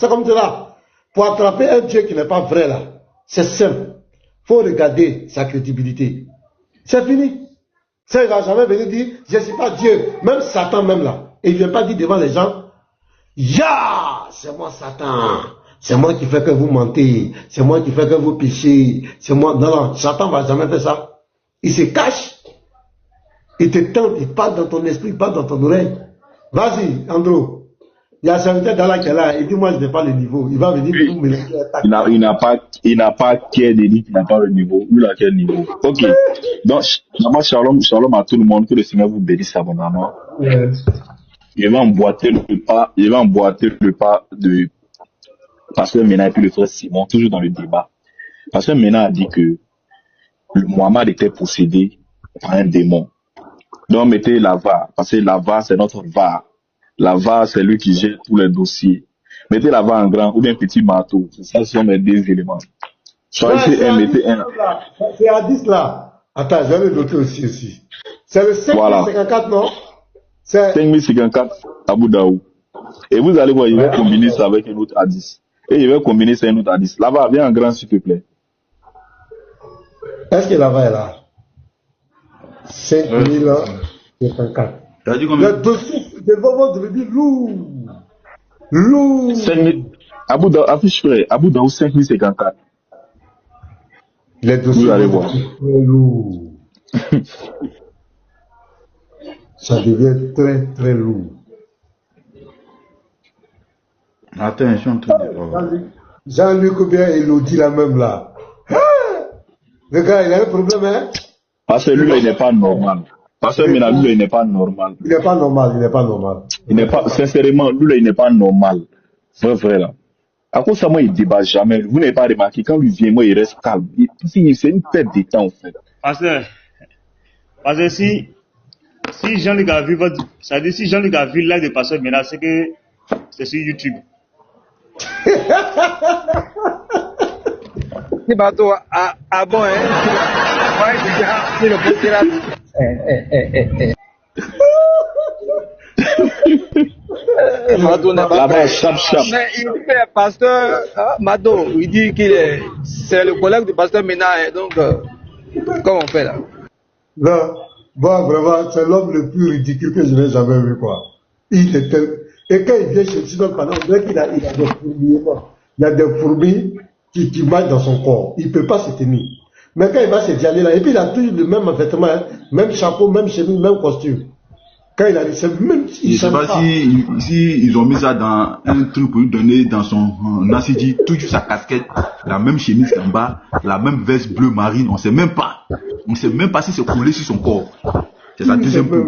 C'est comme cela. Pour attraper un Dieu qui n'est pas vrai là, c'est simple. Il faut regarder sa crédibilité. C'est fini. Ça, il ne va jamais venir dire, je ne suis pas Dieu. Même Satan, même là. Et il ne vient pas dire devant les gens, ya, c'est moi Satan. C'est moi qui fais que vous mentez. C'est moi qui fais que vous péchez. C'est moi. Non, non, Satan ne va jamais faire ça. Il se cache. Il te tente, il parle dans ton esprit, il parle dans ton oreille. Vas-y, Andrew. Il y a un serviteur d'Allah qui est là. Il dit, moi, je n'ai pas le niveau. Il va venir nous mélanger. Il n'a pas qu'à dire qu'il n'a pas le niveau. Il a quel niveau? Ok. Donc, shalom à tout le monde. Que le Seigneur vous bénisse abondamment. Yes. Je vais emboîter le pas de Pasteur Mena et puis le frère Simon, toujours dans le débat. Pasteur Mena a dit que Mohamed était possédé par un démon. Donc, mettez la VAR, parce que la VAR, c'est notre VAR. La VAR, c'est lui qui gère tous les dossiers. Mettez la VAR en grand ou bien petit marteau. Ça, ce sont mes deux éléments. Choisissez un, mettez un. C'est à 10 là. Attends, je vais le noter aussi. C'est le 5054, non? 5054 Abu Daoud. Et vous allez voir, il va combiner ça avec un autre A10. Et il va combiner ça avec un autre A10. La VAR, viens en grand, s'il te plaît. Est-ce que la VAR est là? 5054. T'as dit combien? Le dossier de Bobo devait dire lourd. Lourd. 5000. Abu Daoud, affiche frère. Abu Daoud 5054. Les dossiers. Vous allez voir. Lourd. Ça devient très, très lourd. Attends, je suis en train de voir. Jean-Luc ou bien Elodie la même là. Le gars, il a un problème, hein? Parce que lui, il n'est pas normal. Parce que lui, il n'est pas normal. Il n'est pas normal, il n'est pas normal. Il n'est pas, sincèrement, lui, il n'est pas normal. Vrai, là. À cause de ça, moi, il débat jamais. Vous n'avez pas remarqué, quand lui vient, moi, il reste calme. C'est une perte de temps, en fait. Parce que si Jean-Luc a vu votre, ça veut dire si Jean-Luc a vu live de Pasteur Mena, c'est que c'est sur YouTube. C'est bateau à bon, hein? Ouais, c'est le petit là. Là-bas, chap. Mais il fait pasteur Mado, il dit c'est le collègue du pasteur Mena, donc comment on fait là? Non, bon, vraiment, c'est l'homme le plus ridicule que je n'ai jamais vu, quoi. Il est tel. Et quand il vient chez lui, pendant qu'il a des fourmis, il y a des fourmis qui marchent dans son corps. Il ne peut pas se tenir. Mais quand il va se dialer là, et puis il a toujours le même vêtement, hein, même chapeau, même chemise, même costume. Quand il a dit, c'est même. Je ne sais pas si ils ont mis ça dans un truc pour lui donner dans son Nasiji, toujours sa casquette, la même chemise en bas, la même veste bleu marine. On ne sait même pas. On ne sait même pas si c'est collé sur son corps. C'est sa deuxième peau.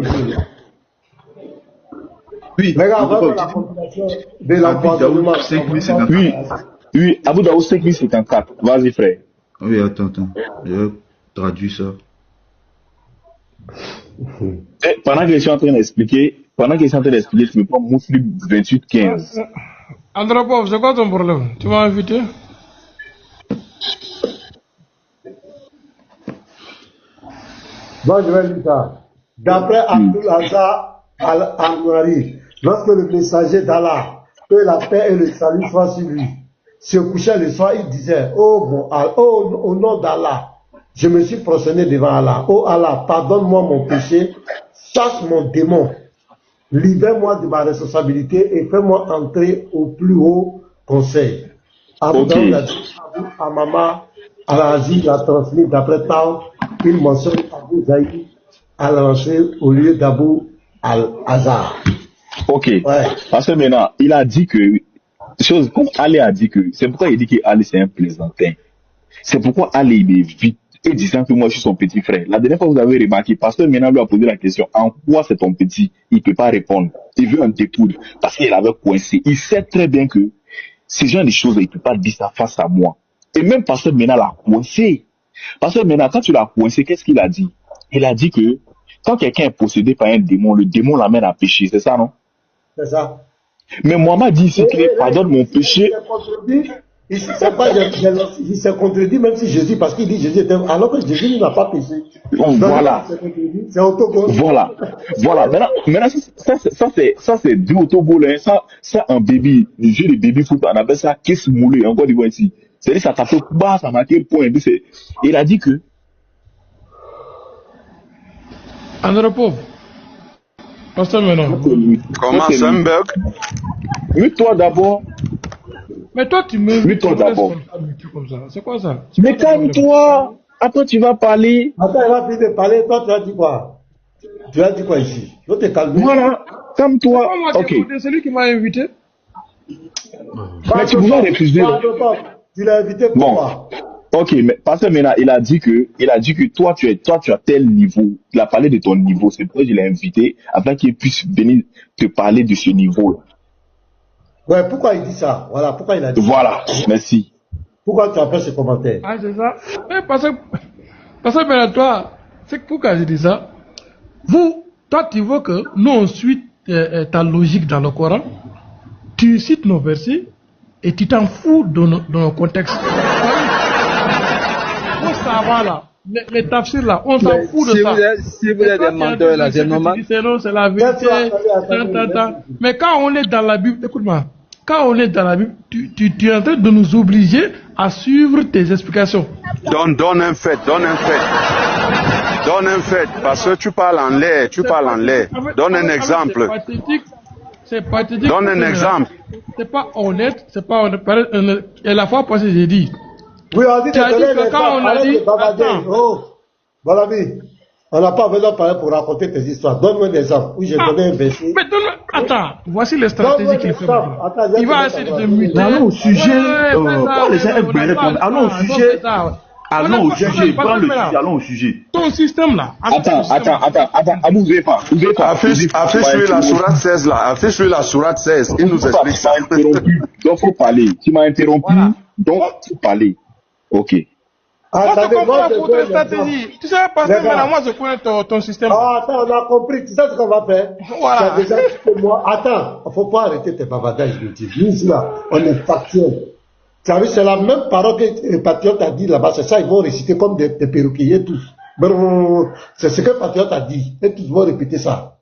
Oui, regarde, la compilation de l'empoisonnement. Oui, Abu Daoud 5054. Vas-y, frère. Oui, attends. Je traduis ça. Pendant que je suis en train d'expliquer, je me prends Mouslim 2815. Andropov, c'est quoi ton problème? Tu m'as invité? Moi, je vais dire ça. D'après Abdul Hazar Al-Anwari, lorsque le messager d'Allah, que la paix et le salut soient sur lui, se couchait le soir, il disait, au nom d'Allah, je me suis prosterné devant Allah. Oh Allah, pardonne-moi mon péché, chasse mon démon, libère-moi de ma responsabilité et fais-moi entrer au plus haut conseil. Abu Daoud a dit, Amama Al-Aziz l'a transmis d'après Tao, il mentionne Abu Zaïd Al-Ansari au lieu d'Abu Al-Hazar. Ok. Ouais. Parce que maintenant, il a dit que, comme Ali a dit que, c'est pourquoi il dit que Ali c'est un plaisantin. C'est pourquoi Ali il est vite et disant que moi je suis son petit frère. La dernière fois vous avez remarqué, Pasteur Mena lui a posé la question, en quoi c'est ton petit? Il ne peut pas répondre. Il veut un dépoudre parce qu'il avait coincé. Il sait très bien que ces genre de choses, il ne peut pas dire ça face à moi. Et même Pasteur Mena l'a coincé. Pasteur Mena, quand tu l'as coincé, qu'est-ce qu'il a dit? Il a dit que quand quelqu'un est possédé par un démon, le démon l'amène à pécher, c'est ça, non? C'est ça. Mais Mohamed dit ici que pardonne mon péché. Ici, c'est pas il s'est contredit, même si Jésus, parce qu'il dit Jésus était. Alors que Jésus n'a pas péché. Voilà. C'est autogol. Voilà. Maintenant ça c'est du autogol. Hein. Ça, un bébé, le jeu de baby foot, on appelle ça kiss moulé, encore du moins ici. C'est-à-dire, ça tape bas, ça marque le point. Il a dit que. André Pauvre. Pasteur maintenant. Comment ça, un bug? Oui, toi d'abord. Mais toi, tu me. Oui, toi d'abord. Comme ça. C'est quoi ça? Mais calme-toi. Après, tu vas parler. Attends, il va finir de parler. Toi, tu as dit quoi? Tu as dit quoi ici? Je vais te calmer. Voilà. Calme-toi. Ok. C'est lui qui m'a invité. Mais tu pouvais refuser. Tu l'as invité pour moi. Ok, mais parce que maintenant, il a dit que toi, tu as tel niveau. Il a parlé de ton niveau. C'est pourquoi je l'ai invité, afin qu'il puisse venir te parler de ce niveau-là. Ouais, pourquoi il dit ça? Voilà, pourquoi il a dit ça? Voilà, merci. Pourquoi tu as fait ce commentaire? Ah, c'est ça. Mais parce que maintenant, toi, c'est pourquoi j'ai dit ça. Toi, tu vois que nous, on suit ta logique dans le Coran. Tu cites nos versets et tu t'en fous de nos contextes. Ça va là, les tafsirs là, on s'en fout de ça. Si vous êtes des menteurs là, c'est normal. C'est la vérité. Mais quand on est dans la Bible, écoute-moi, quand on est dans la Bible, tu es en train de nous obliger à suivre tes explications. Donne un fait. Parce que tu parles en l'air, Donne un exemple. C'est pathétique. Donne un exemple. C'est pas honnête, Et la fois passée, j'ai dit. Oui, on dit que quand on a dit. Voilà, on n'a pas besoin de parler pour raconter tes histoires. Donne-moi des exemples. Oui, j'ai donné un verset. Mais donne-moi. Attends, voici les stratégies qu'il fait. Il va essayer de te muter. Allons au sujet. Quand les gens aiment répondre, allons au sujet. Allons au sujet. Ton système là. Attends, bougez pas. Affiche-lui la sourate 16 là. Affiche-lui la sourate 16. Il nous explique ça. Donc, faut parler. Tu m'as interrompu. Donc, faut parler. Ok. Moi, je comprends pour tes stratégies. Tu sais, parce que maintenant, moi, je connais ton système. Attends, on a compris. Tu sais ce qu'on va faire? Voilà. Déjà, moi. Attends, il ne faut pas arrêter tes bavardages. Nous, ici, là, on est factuel. Tu as vu, c'est la même parole que les patriotes a dit là-bas. C'est ça, ils vont réciter comme des perruquiers tous. C'est ce que le patriote a dit. Et tous vont répéter ça.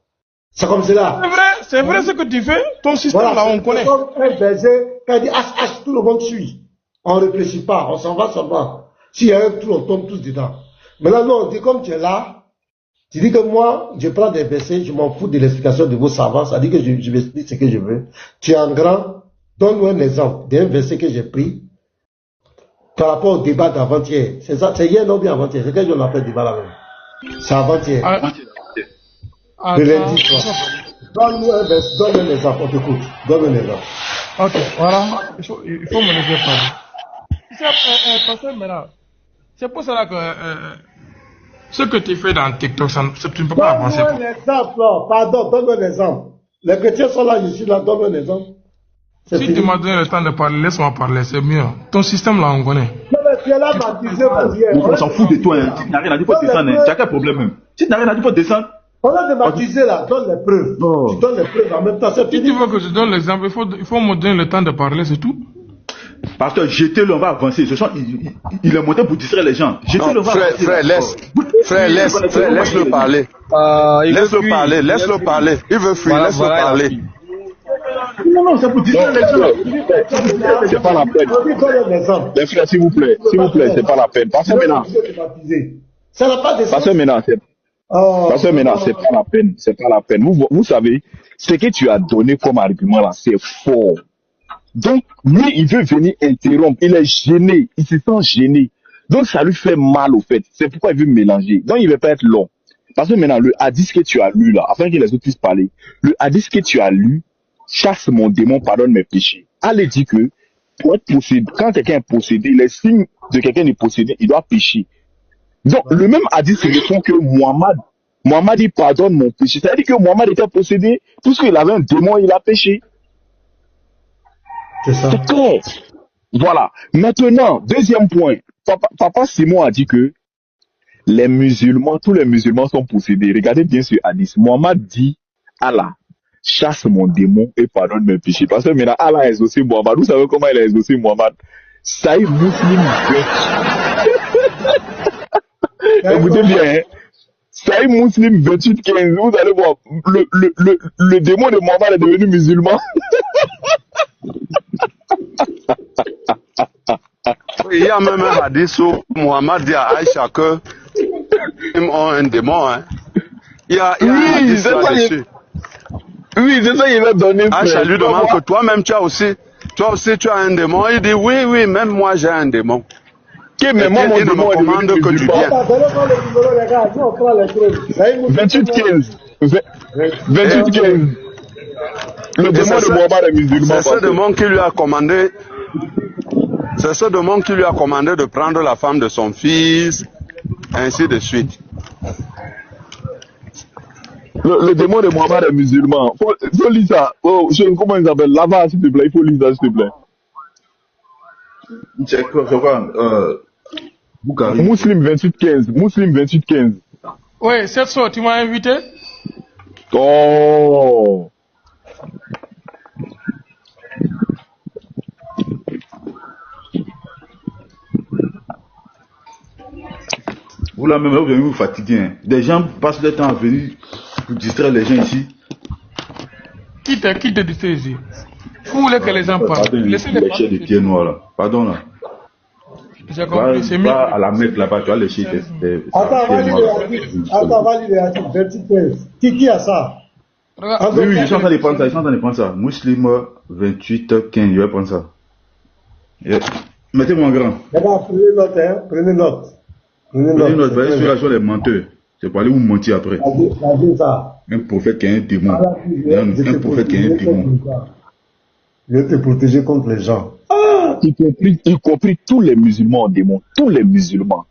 C'est comme cela. C'est vrai ce que tu fais. Ton système, voilà, là, on connaît. Comme un berger, quand il dit H, tout le monde suit. On ne réfléchit pas, on s'en va seulement. S'il y a un trou, on tombe tous dedans. Maintenant, non, on dit comme tu es là, tu dis que moi, je prends des versets, je m'en fous de l'explication de vos savants, ça dit que je vais expliquer ce que je veux. Tu es en grand, donne-moi un exemple d'un verset que j'ai pris par rapport au débat d'avant-hier. C'est ça, c'est hier, non bien avant-hier. C'est quel jour on a fait le débat là-même? C'est avant-hier. Le lundi soir. Donne-moi un verset, donne un exemple, on t'écoute. Donne un exemple. Ok, voilà. Il faut me laisser parler. Pasteur, maintenant, c'est pour cela que ce que tu fais dans TikTok, tu ne peux pas avancer. Donne-moi un exemple, pardon, donne-moi un exemple. Les chrétiens sont là, je suis là, donne-moi un exemple. Si tu m'as donné le temps de parler, laisse-moi parler, c'est mieux. Ton système là, on connaît. Tu es là, baptisé pour hier. On s'en fout de toi, hein. Si tu n'as rien à dire, faut descendre. Tu as quel problème, même? Si tu n'as rien à dire, faut descendre. On a débaptisé là, donne les preuves. Tu donnes les preuves en même temps. Si tu veux que je donne l'exemple, il faut me donner le temps de parler, c'est tout. Pasteur, jetez-le, on va avancer. Ce soir, il est monté pour distraire les gens. Jetez-le, on va avancer. Frère, laisse-le parler. Laisse-le parler. Il veut fuir, laisse-le parler. Non, c'est pour distraire les gens. C'est pas la peine. Les frères, s'il vous plaît, c'est pas la peine. Passez maintenant. Ça n'a pas de sens. Passez maintenant, c'est pas la peine. C'est pas la peine. Vous savez, ce que tu as donné comme argument là, c'est fort. Donc, lui, il veut venir interrompre. Il est gêné. Il se sent gêné. Donc, ça lui fait mal, au fait. C'est pourquoi il veut mélanger. Donc, il ne veut pas être long. Parce que maintenant, le hadith que tu as lu, là, afin que les autres puissent parler, le hadith que tu as lu, chasse mon démon, pardonne mes péchés. Elle dit que, pour être possédé, quand quelqu'un est possédé, les signes de quelqu'un est possédé, il doit pécher. Donc, le même hadith répond que Mohammed, il pardonne mon péché. C'est-à-dire que Mohammed était possédé, puisqu'il avait un démon, il a péché. C'est ça. C'est clair. Voilà. Maintenant, deuxième point. Papa Simon a dit que les musulmans, tous les musulmans sont possédés. Regardez bien ce hadith. Mohammed dit, Allah, chasse mon démon et pardonne mes péchés. Parce que maintenant, Allah a exaucé Mohammed. Vous savez comment il a exaucé Mohammed? Saïd Muslim. Écoutez bien, hein. Saïd Muslim 28-15, vous allez voir, le démon de Mohammed est devenu musulman. Il y a même un hadith où Mohammed dit à Aïcha que ils ont un démon. Hein. Il y a un hadith là-dessus. Oui, c'est ça qu'il a donné. Aïcha lui demande que toi-même tu as aussi un démon. Il dit oui, même moi j'ai un démon. Mais moi, mon démon est commande que tu viens. 28-15. 28-15. Le démon de Mohammed est musulman. C'est ce démon qui lui a commandé. C'est ce démon qui lui a commandé de prendre la femme de son fils, ainsi de suite. Le démon de Mohammed est musulman. Faut lire ça. Oh, comment il s'appelle? Lava, s'il te plaît. Il faut lire ça, s'il te plaît. C'est quoi Boukari. Muslim 28-15. Muslim 28-15. Oui, cette soirée, tu m'as invité? Oh. Vous là même, vous venez vous fatiguer. Hein. Des gens passent leur temps à venir pour distraire les gens ici. Qui te distrait ici? Vous voulez que les gens parlent? Laissez les chefs de pieds noirs là. Pardon là. J'ai compris, c'est mieux. À la Mecque là-bas, tu as les chefs de Attends, va lire les articles 28-15. Qui a ça? Oui, ils sont en train de prendre ça. Muslim 28-15, je vais prendre ça. Yeah. Mettez-moi en grand. Prenez note, hein. Prenez note. Voyez ceux-là sont les menteurs. C'est pour aller vous mentir après. Un prophète qui a un démon. Un prophète qui a un démon. Je vais te protéger contre les gens. Y compris tous les musulmans en démon. Tous les musulmans.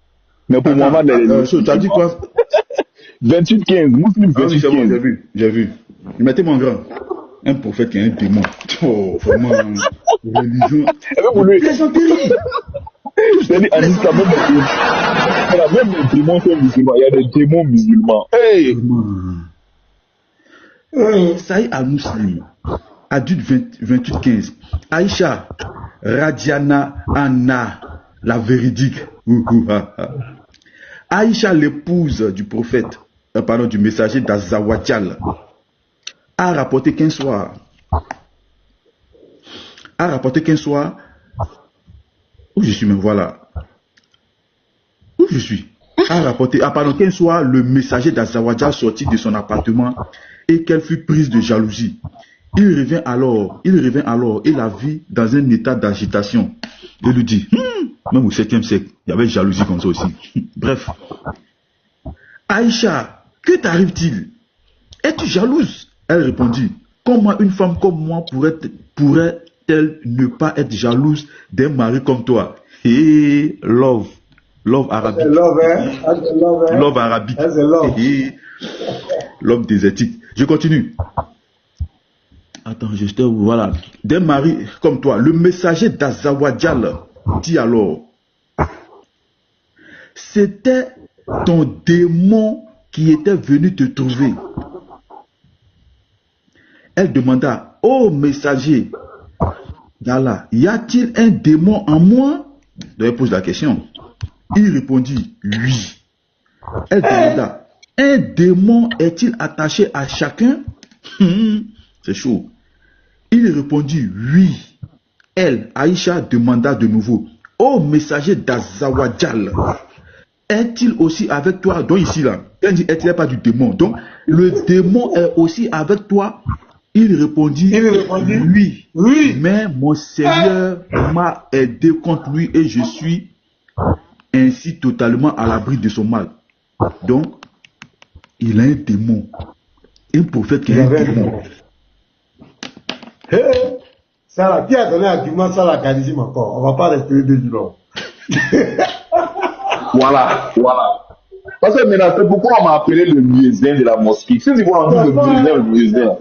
Mais pour Mohammed, tu as dit quoi? 28-15. Muslim 28-15. J'ai vu. Mettez-moi en grand. Un prophète qui a un démon. Oh, vraiment. Religion. Les gens terribles. C'est-à-dire, en islam, même les démons sont musulmans. Il y a des démons musulmans. Hey! Saïd al-Muslim, adulte 28-15. Aïcha, Radiana Anna, la véridique. Aïcha, l'épouse du prophète, du messager d'Azawajal, a rapporté qu'un soir, où je suis, mais voilà. Où je suis? A rapporté, qu'un soir, le messager d'Azawajal sortit de son appartement et qu'elle fut prise de jalousie. Il revint alors et la vit dans un état d'agitation. Il lui dit, même au 7e siècle, il y avait jalousie comme ça aussi. Bref. Aïcha, que t'arrive-t-il? Es-tu jalouse? Elle répondit, comment une femme comme moi pourrait-elle ne pas être jalouse d'un mari comme toi? Hey, love arabique. Love arabique. Love désertique. Je continue. Attends, voilà. D'un mari comme toi, le messager d'Azawajal dit alors, c'était ton démon qui était venu te trouver. Elle demanda, ô messager, y a-t-il un démon en moi? Elle pose la question. Il répondit, oui. Elle demanda, un démon est-il attaché à chacun? C'est chaud. Il répondit, oui. Elle, Aïcha, demanda de nouveau, ô messager d'Azawajal, est-il aussi avec toi? Donc ici, là, elle dit, est-il pas du démon? Donc, le démon est aussi avec toi? Il répondit, oui. Mais mon Seigneur m'a aidé contre lui et je suis ainsi totalement à l'abri de son mal. Donc, il a un démon. Un prophète qui a un démon. Ça là, qui a donné argument ça la charisme encore? On va pas respirer de long. Voilà. Parce que maintenant, c'est pourquoi on m'a appelé le muezzin de la mosquée. Si vous voulez le muezzin,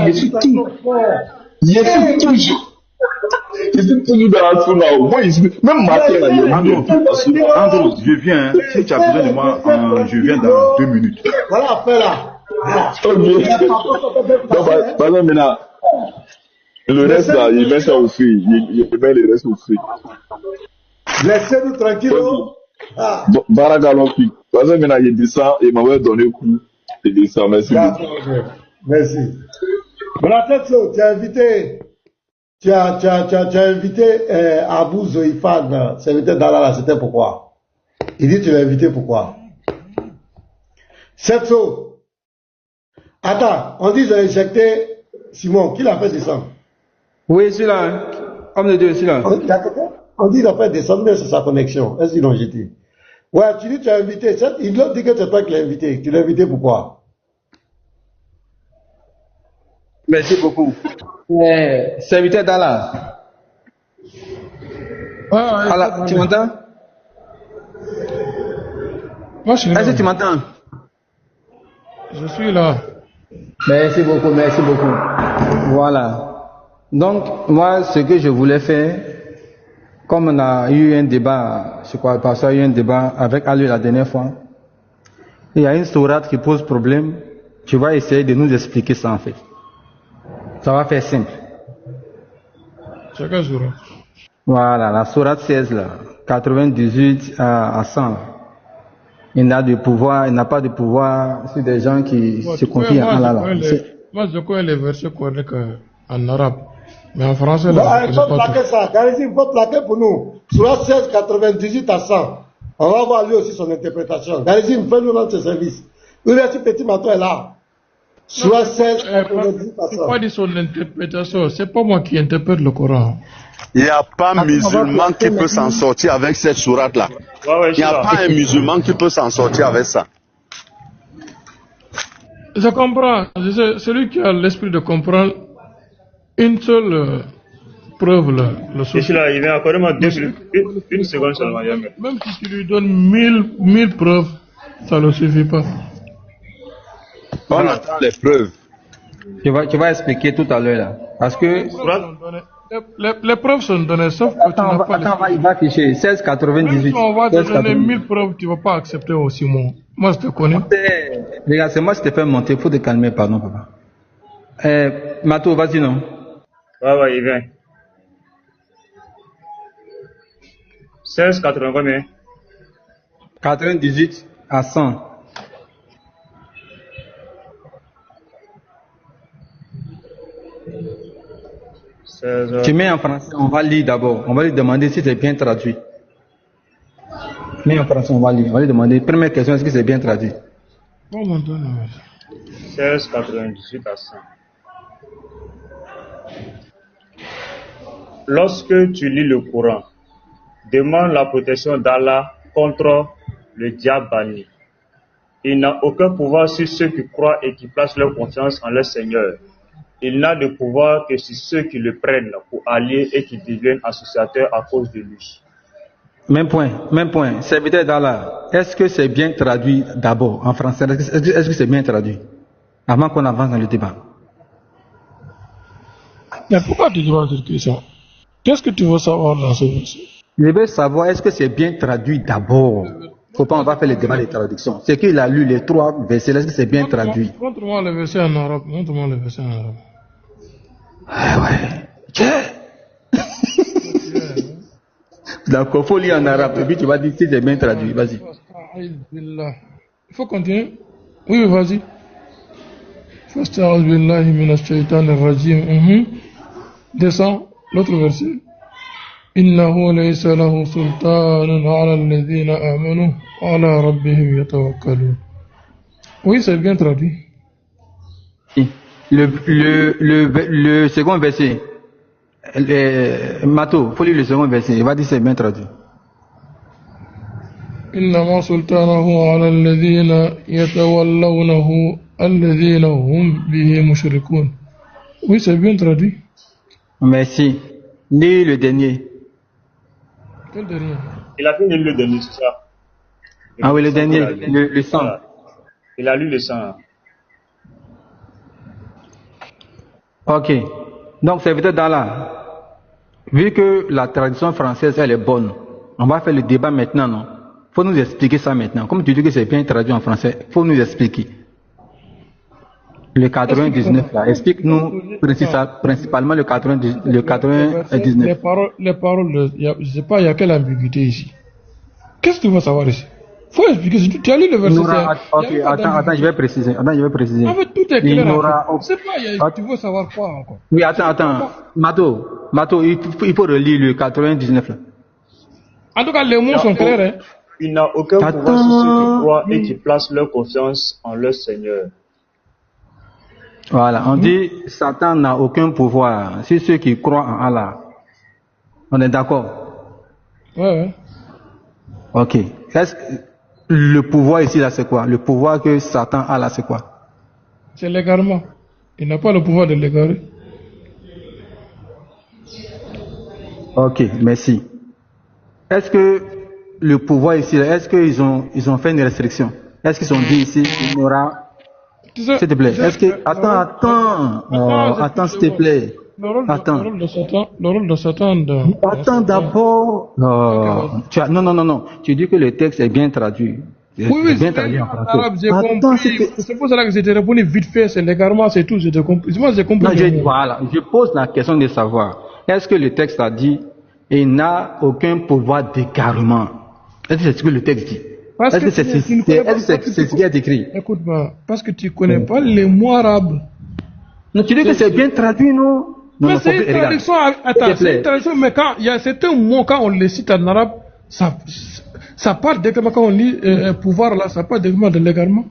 je suis toujours dans la souna. Moi, même matin, Andrew, je viens. Si tu as besoin de moi, je viens dans 2 minutes. Voilà, après là. Ok. Donc, maintenant, Le reste là, il met ça au feu. Il met le reste au feu. Laissez-nous tranquilles. Ah. Barakalonki. Parce que maintenant, il descend, il m'avait donné le coup. Il descend, merci beaucoup. Merci. Bratetso, tu as invité. Tu as invité Abou Zoïfan, serviteur d'Allah, c'était pourquoi? Il dit tu l'as invité pourquoi? Setso. Attends, on dit j'ai injecté Simon, qui l'a fait descendre? Oui, celui-là, hein. Homme de Dieu, celui-là. On dit qu'il a fait descendre, mais c'est sa connexion. Est-ce qu'ils l'ont jeté? Ouais, tu dis tu as invité. Ils l'ont dit que c'est toi qui l'as invité. Tu l'as invité pourquoi? Merci beaucoup. Serviteur d'Allah. Allah, tu m'entends? Moi, je suis là. Est-ce que tu m'entends? Je suis là. Merci beaucoup, merci beaucoup. Voilà. Donc, moi, ce que je voulais faire, comme on a eu un débat, je crois, parce qu'il y a eu un débat avec Ali la dernière fois, il y a une sourate qui pose problème, tu vas essayer de nous expliquer ça en fait. Ça va faire simple. C'est quelle sourate? Voilà, la sourate 16 là, 98 à 100. Il n'a de pouvoir, il n'a pas de pouvoir sur des gens qui se confient à Allah. Moi, je connais les versets corrects en arabe. Mais en français, là, là, il faut plaquer ça. Il faut plaquer pour nous. Sourate 16, 98 à 100. On va voir lui aussi son interprétation. Garizim, fais-nous notre service. Lui, ce petit matin est là. Sourate 16, 98 à 100. Il faut pas dire son interprétation. C'est pas moi qui interprète le Coran. Il n'y a pas un musulman qui peut s'en sortir avec cette sourate-là. Il n'y a pas un musulman qui peut s'en sortir avec ça. Je comprends. Celui qui a l'esprit de comprendre une seule preuve, le souci. Là, il vient encore une seconde seulement. Même si tu lui donnes 1000 preuves, ça ne suffit pas. On attend les preuves. Tu vas expliquer tout à l'heure là. Parce que les preuves sont données, sauf que tu n'as pas. Attends, il va afficher 16,98. Même si on va te donner 1000 preuves, tu ne vas pas accepter aussi, moi je te connais. Regarde, c'est moi qui t'ai fait monter, il faut te calmer, pardon, papa. Mato, vas-y, non? Ouais, il vient. 16,80 combien? 98 à 100. Tu mets en français, on va lire d'abord. On va lui demander si c'est bien traduit. Mais en français, on va lire. On va lui demander, première question, est-ce que c'est bien traduit? 16,98 à 100. Lorsque tu lis le Coran, demande la protection d'Allah contre le diable banni. Il n'a aucun pouvoir sur ceux qui croient et qui placent leur confiance en leur Seigneur. Il n'a de pouvoir que sur ceux qui le prennent pour alliés et qui deviennent associateurs à cause de lui. Même point. Serviteur d'Allah, est-ce que c'est bien traduit d'abord en français? Est-ce que c'est bien traduit? Avant qu'on avance dans le débat. Mais pourquoi tu demandes cette question? Qu'est-ce que tu veux savoir dans ce verset? Je veux savoir, est-ce que c'est bien traduit d'abord? Faut pas, on va faire le débat des traductions. C'est qu'il a lu les 3 versets, est-ce que c'est bien traduit? Montre-moi le verset en arabe. Montre-moi le verset en arabe. Ah ouais. D'accord, faut lire en arabe. Et puis tu vas dire si c'est bien traduit. Vas-y. Il faut continuer. Oui, vas-y. Fasta'uz billahi minash shaitanir rajim. Descends. L'autre verset. Innahu laysa lahu sultanun ala alladhina amanu ala rabbihim yatawakkalun. Oui, c'est bien traduit. Le second verset. Mato, faut lire le second verset. Il va dire c'est bien traduit. Innama sultanahu ala alladhina yatawallawnahu alladhina hum bihi mushrikun. Oui, c'est bien traduit. Merci. Lis le dernier. Quel dernier? Il a fait lire le dernier, c'est ça. Ah oui, le dernier, le 100. Il a lu le 100. Ok. Donc, serviteur d'Allah, vu que la tradition française, elle est bonne, on va faire le débat maintenant, non? Faut nous expliquer ça maintenant. Comme tu dis que c'est bien traduit en français, faut nous expliquer. Le 99 là, explique-nous principalement le 99. Les paroles, je sais pas, il y a quelle ambiguïté ici. Qu'est-ce que tu veux savoir ici? Faut expliquer. Tu as lu le verset. Ok, attends, je vais préciser. En fait, tout est clair. C'est pas, tu veux savoir quoi encore? Oui, attends. Mato, il faut relire le 99 là. En tout cas, les mots sont clairs, hein. Il n'a aucun pouvoir sur ceux qui croient et qui placent leur confiance en leur Seigneur. Voilà, on dit Satan n'a aucun pouvoir sur ceux qui croient en Allah. On est d'accord? Ouais. Ok. Est-ce que le pouvoir ici là c'est quoi? Le pouvoir que Satan a là c'est quoi? C'est l'égarement. Il n'a pas le pouvoir de l'égarer. Ok, merci. Est-ce que le pouvoir ici, est-ce qu'ils ont fait une restriction? Est-ce qu'ils ont dit ici qu'il y aura... S'il te plaît, est-ce que... Attends, s'il te plaît. Le rôle de Satan Attends d'abord. Non. Tu dis que le texte est bien traduit. Oui, bien traduit en français. Arabe, j'ai compris. C'est pour cela que j'étais répondu vite fait, c'est l'égarement, c'est tout, j'ai compris. Moi, j'ai compris. Voilà, je pose la question de savoir, est-ce que le texte a dit, il n'a aucun pouvoir d'égarement? Est-ce que c'est ce que le texte dit? Est-ce que c'est ce qui est écrit? Écoute-moi, parce que tu ne connais pas les mots arabes. Non, tu dis que c'est bien traduit, non? Mais c'est une traduction, c'est une traduction, mais quand il y a certains mots, quand on les cite en arabe, ça part directement, quand on lit pouvoir là, ça part directement de l'égarement.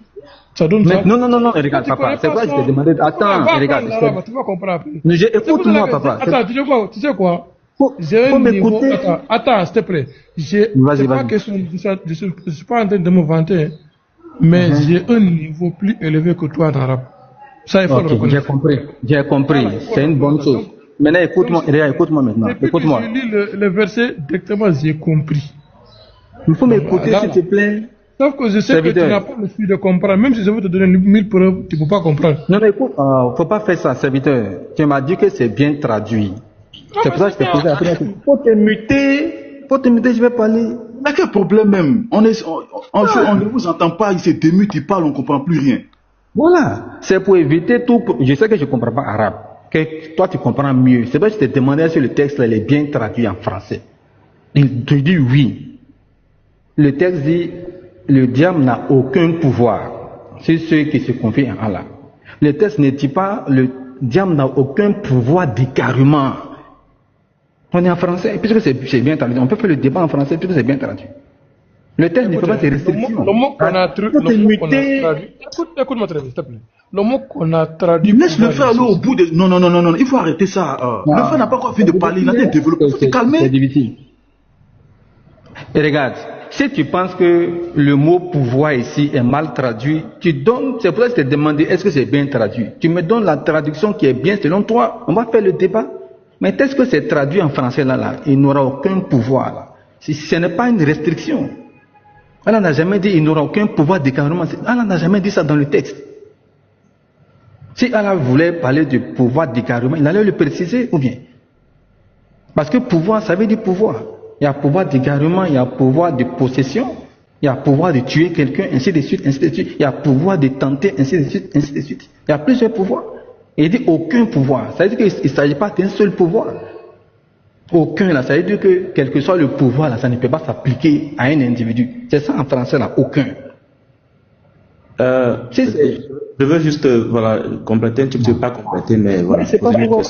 Ça donne ça. Non, regarde, papa, c'est quoi je t'ai demandé? Attends, regarde. Tu vas comprendre après. Écoute-moi, papa. Attends, tu sais quoi? Faut m'écouter. Attends, s'il te plaît. Je suis pas en train de me vanter, mais j'ai un niveau plus élevé que toi en arabe. Ça, il faut le reconnaître. J'ai compris. C'est une bonne chose. Maintenant, écoute-moi maintenant. Écoute-moi. Je lis le verset directement, j'ai compris. Il faut m'écouter, s'il te plaît. Sauf que je sais que tu n'as pas le fruit de comprendre. Même si je veux te donner 1000 preuves, tu ne peux pas comprendre. Non, écoute, faut pas faire ça, serviteur. Tu m'as dit que c'est bien traduit. C'est pour ça que je t'ai posé la première question. Faut te muter, je vais parler. Mais quel problème même? On ne vous entend pas, il se démute, il parle, on ne comprend plus rien. Voilà. C'est pour éviter tout. Je sais que je ne comprends pas arabe. Que toi, tu comprends mieux. C'est pour ça que je t'ai demandé si le texte là, il est bien traduit en français. Tu dis oui. Le texte dit, le diable n'a aucun pouvoir sur ceux qui se confient en Allah. Le texte ne dit pas, le diable n'a aucun pouvoir d'égarement. On est en français, puisque c'est bien traduit. On peut faire le débat en français, puisque c'est bien traduit. Le texte ne peut pas te restrictions. Le mot qu'on a traduit. Écoute-moi très bien, s'il te plaît. Le mot qu'on a traduit. Laisse le frère aller au bout de. Non, il faut arrêter ça. Le frère n'a pas encore fini de parler, il a été développé. Il faut se calmer. C'est difficile. Et regarde, si tu penses que le mot pouvoir ici est mal traduit, tu donnes. C'est pour ça que je t'ai demandé est-ce que c'est bien traduit. Tu me donnes la traduction qui est bien selon toi. On va faire le débat. Mais est-ce que c'est traduit en français là, il n'aura aucun pouvoir là. Si ce n'est pas une restriction. Allah n'a jamais dit il n'aura aucun pouvoir d'égarement. Allah n'a jamais dit ça dans le texte. Si Allah voulait parler du pouvoir d'égarement, il allait le préciser ou bien. Parce que pouvoir, ça veut dire pouvoir. Il y a pouvoir d'égarement, il y a pouvoir de possession, il y a pouvoir de tuer quelqu'un, ainsi de suite, ainsi de suite. Il y a pouvoir de tenter, ainsi de suite, ainsi de suite. Il y a plusieurs pouvoirs. Et il dit aucun pouvoir. Ça veut dire qu'il ne s'agit pas d'un seul pouvoir. Aucun là, ça veut dire que quel que soit le pouvoir là, ça ne peut pas s'appliquer à un individu. C'est ça en français là, aucun. Je veux juste compléter, tu ne peux pas compléter, mais voilà. C'est pas pour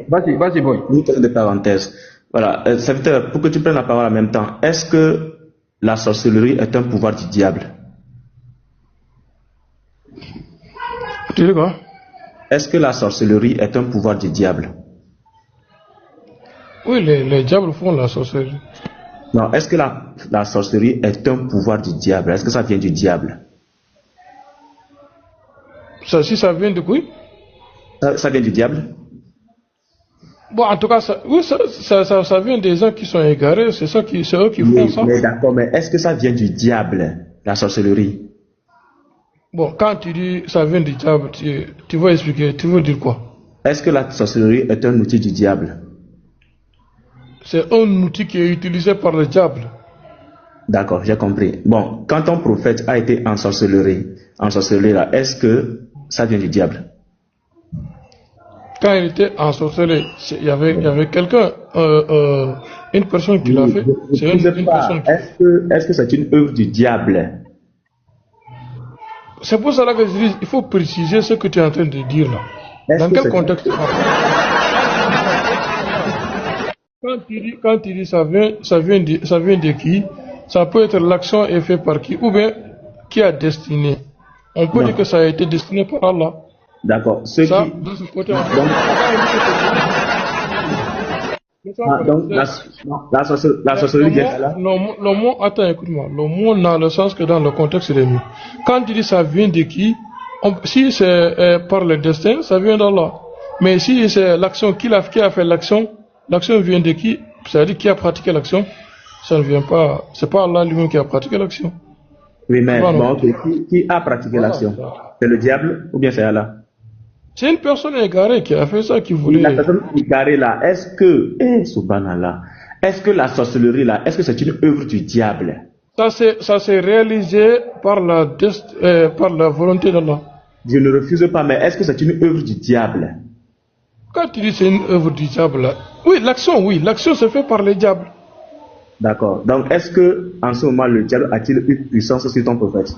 Vas-y, boy. Une question de parenthèse. Voilà, serviteur, pour que tu prennes la parole en même temps, est-ce que la sorcellerie est un pouvoir du diable? Tu dis quoi? Est-ce que la sorcellerie est un pouvoir du diable? Oui, les diables font la sorcellerie. Non, est-ce que la sorcellerie est un pouvoir du diable? Est-ce que ça vient du diable? Si ça vient de qui? Ça vient du diable? Bon, en tout cas, ça vient des gens qui sont égarés, c'est eux qui font ça. Mais d'accord, mais est-ce que ça vient du diable, la sorcellerie? Bon, quand tu dis ça vient du diable, tu vas expliquer, tu veux dire quoi? Est-ce que la sorcellerie est un outil du diable? C'est un outil qui est utilisé par le diable. D'accord, j'ai compris. Bon, quand ton prophète a été en sorcellerie là, est-ce que ça vient du diable? Quand il était ensorcelé, il y avait quelqu'un, une personne qui l'a fait. C'est une personne qui... Est-ce que c'est une œuvre du diable? C'est pour cela que je dis, il faut préciser ce que tu es en train de dire là. Dans quel contexte? Quand tu dis ça vient de qui? Ça peut être l'action est faite par qui? Ou bien qui a destiné? On peut dire que ça a été destiné par Allah. D'accord. Donc la sorcellerie vient là. Le mot, attends, écoute-moi. Le mot dans le sens que dans le contexte des mots. Quand tu dis ça vient de qui? Si c'est par le destin, ça vient d'Allah. Mais si c'est l'action, qui a fait l'action vient de qui? C'est-à-dire qui a pratiqué l'action? Ça ne vient pas, c'est pas Allah lui-même qui a pratiqué l'action. Oui, mais qui a pratiqué l'action? C'est le diable ou bien c'est Allah? C'est une personne égarée qui a fait ça, qui voulait... La personne égarée là, est-ce que, subhanallah, est-ce que la sorcellerie là, est-ce que c'est une œuvre du diable? Ça s'est réalisé par la volonté d'Allah. Je ne refuse pas, mais est-ce que c'est une œuvre du diable? Quand tu dis c'est une œuvre du diable, oui, l'action se fait par le diable. D'accord. Donc, est-ce que en ce moment le diable a-t-il une puissance sur ton prophète?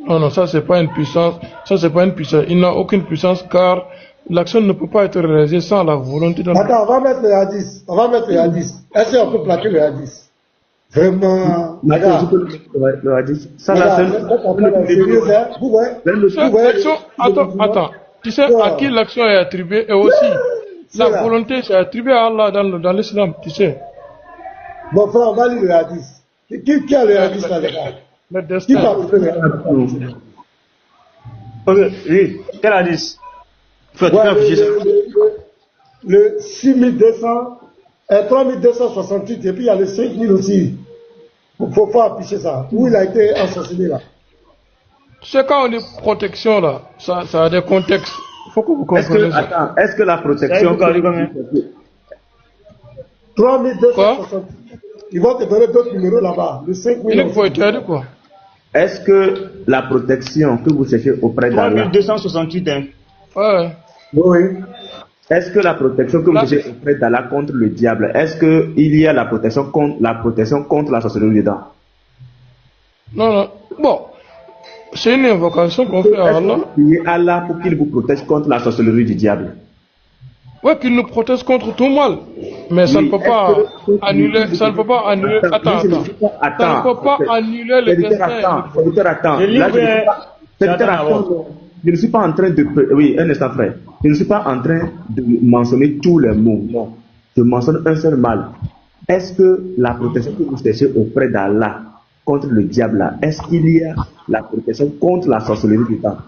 Non, ça c'est pas une puissance. Il n'a aucune puissance car l'action ne peut pas être réalisée sans la volonté d'Allah. Attends, on va mettre le hadith. Est-ce qu'on peut plaquer le hadith? Vraiment. Le hadith. Ça Attends. Tu sais à qui l'action est attribuée et aussi la volonté c'est attribuée à Allah dans l'islam, tu sais. Bon frère, on va lire le hadith. Qui a le hadith là, les gars? Le destin. Qui va appeler le hadith? Oui, quel hadith? Le 6200, 3268, et puis il y a le 5000 aussi. Il faut afficher ça. Où il a été assassiné là? C'est quand on dit protection là, ça a des contextes. Il faut que vous compreniez ça. Est-ce que la protection... 3268. Ils vont te donner d'autres numéros là-bas. Le 5000. Il faut être quoi? Est-ce que la protection que vous cherchez auprès d'Allah... 3268, hein? Ouais. Oui. Est-ce que la protection que vous cherchez auprès d'Allah contre le diable, est-ce qu'il y a la protection contre la sorcellerie dedans? Non. Bon. C'est une invocation qu'on fait à Allah. Priez Allah pour qu'il vous protège contre la sorcellerie du diable. Oui, qu'il nous protège contre tout mal. Mais ça ne peut pas annuler. Ça ne peut pas annuler. Attends. Ça ne peut pas annuler le destin. Je ne suis pas en train de... Oui, un instant frère. Je ne suis pas en train de mentionner tous les mots. Non. Je mentionne un seul mal. Est-ce que la protection que vous cherchez auprès d'Allah contre le diable là, est-ce qu'il y a la protection contre la sorcellerie dedans?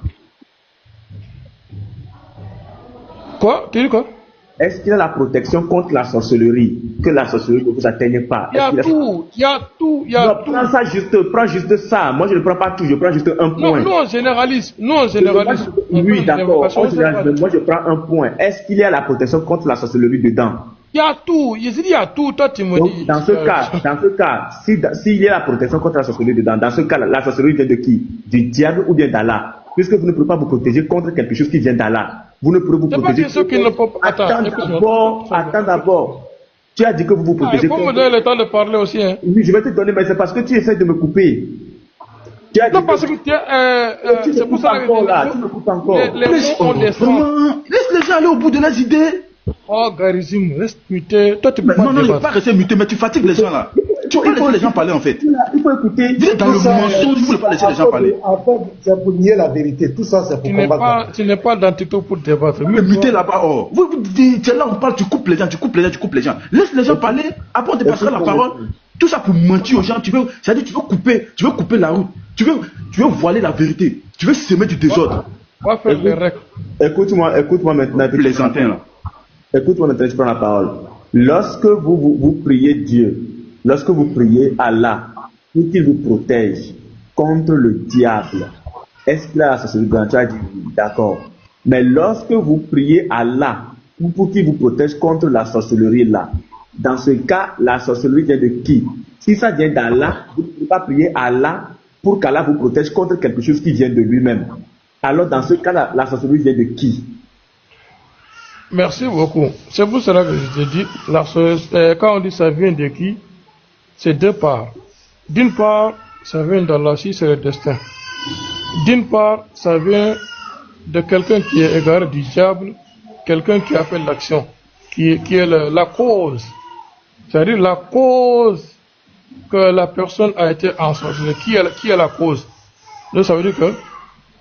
Quoi? Tu dis quoi? Est-ce qu'il y a la protection contre la sorcellerie? Que la sorcellerie ne vous atteigne pas? Il y a tout. Prends juste ça. Moi, je ne prends pas tout, je prends juste un point. Non, on généralise. Oui, d'accord. Moi, je prends un point. Est-ce qu'il y a la protection contre la sorcellerie dedans? Il y a tout. Il y a tout. Toi, tu me dis. Dans ce cas, s'il y a la protection contre la sorcellerie dedans, dans ce cas, la sorcellerie vient de qui? Du diable ou bien d'Allah? Puisque vous ne pouvez pas vous protéger contre quelque chose qui vient d'Allah. Vous ne pouvez vous protéger. Attends d'abord. Tu as dit que vous vous protégez. Il faut me donner le temps de parler aussi. Hein. Oui, je vais te donner, mais c'est parce que tu essaies de me couper. Non, parce que c'est pour ça que tu me coupes encore. Les mots ont des sens. Laisse les gens aller au bout de leurs idées. Oh, Garizim, reste muté. Toi, tu peux pas. Non, il ne faut pas rester muté, mais tu fatigues les gens là. Tu peux laisser les gens parler en fait. Il faut écouter. Vous êtes dans le mensonge, vous ne pouvez pas laisser les gens parler. En fait, c'est pour nier la vérité. Tout ça, c'est pour combattre. Tu n'es pas dans Tito pour débattre. Mais muté là-bas, oh. Vous dites, tu es là, on parle, tu coupes les gens. Laisse les gens parler, après on te passera la parole. Tout ça pour mentir aux gens. C'est-à-dire, tu veux couper la route. Tu veux voiler la vérité. Tu veux semer du désordre. On va faire les règles. Écoute-moi maintenant. Plaisantin là. Écoute-moi maintenant, je prends la parole. Lorsque vous priez Dieu, lorsque vous priez Allah, pour qu'il vous protège contre le diable, est-ce que là, c'est le tu as dit d'accord. Mais lorsque vous priez Allah, pour qu'il vous protège contre la sorcellerie là, dans ce cas, la sorcellerie vient de qui? Si ça vient d'Allah, vous ne pouvez pas prier Allah pour qu'Allah vous protège contre quelque chose qui vient de lui-même. Alors, dans ce cas, la sorcellerie vient de qui? Merci beaucoup. C'est pour cela que je te dis, quand on dit ça vient de qui, c'est deux parts. D'une part, ça vient d'Allah, si c'est le destin. D'une part, ça vient de quelqu'un qui est égaré du diable, quelqu'un qui a fait l'action, qui est la cause. C'est-à-dire la cause que la personne a été ensorcelée. Qui est la cause? Donc ça veut dire que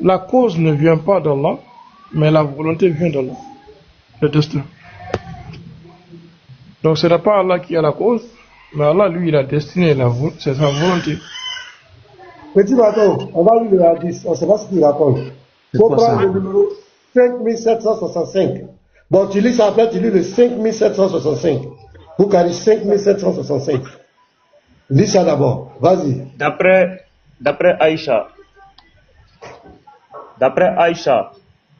la cause ne vient pas d'Allah, mais la volonté vient d'Allah. Le destin. Donc ce n'est pas Allah qui a la cause, mais Allah lui il a destiné c'est sa volonté. Petit bateau, on va lire le hadith, on ne sait pas ce qu'il raconte. Il faut prendre le numéro 5765. Bon, tu lis ça après, tu lis le 5765. Bukhari 5765. Lis ça d'abord, vas-y. D'après Aïcha,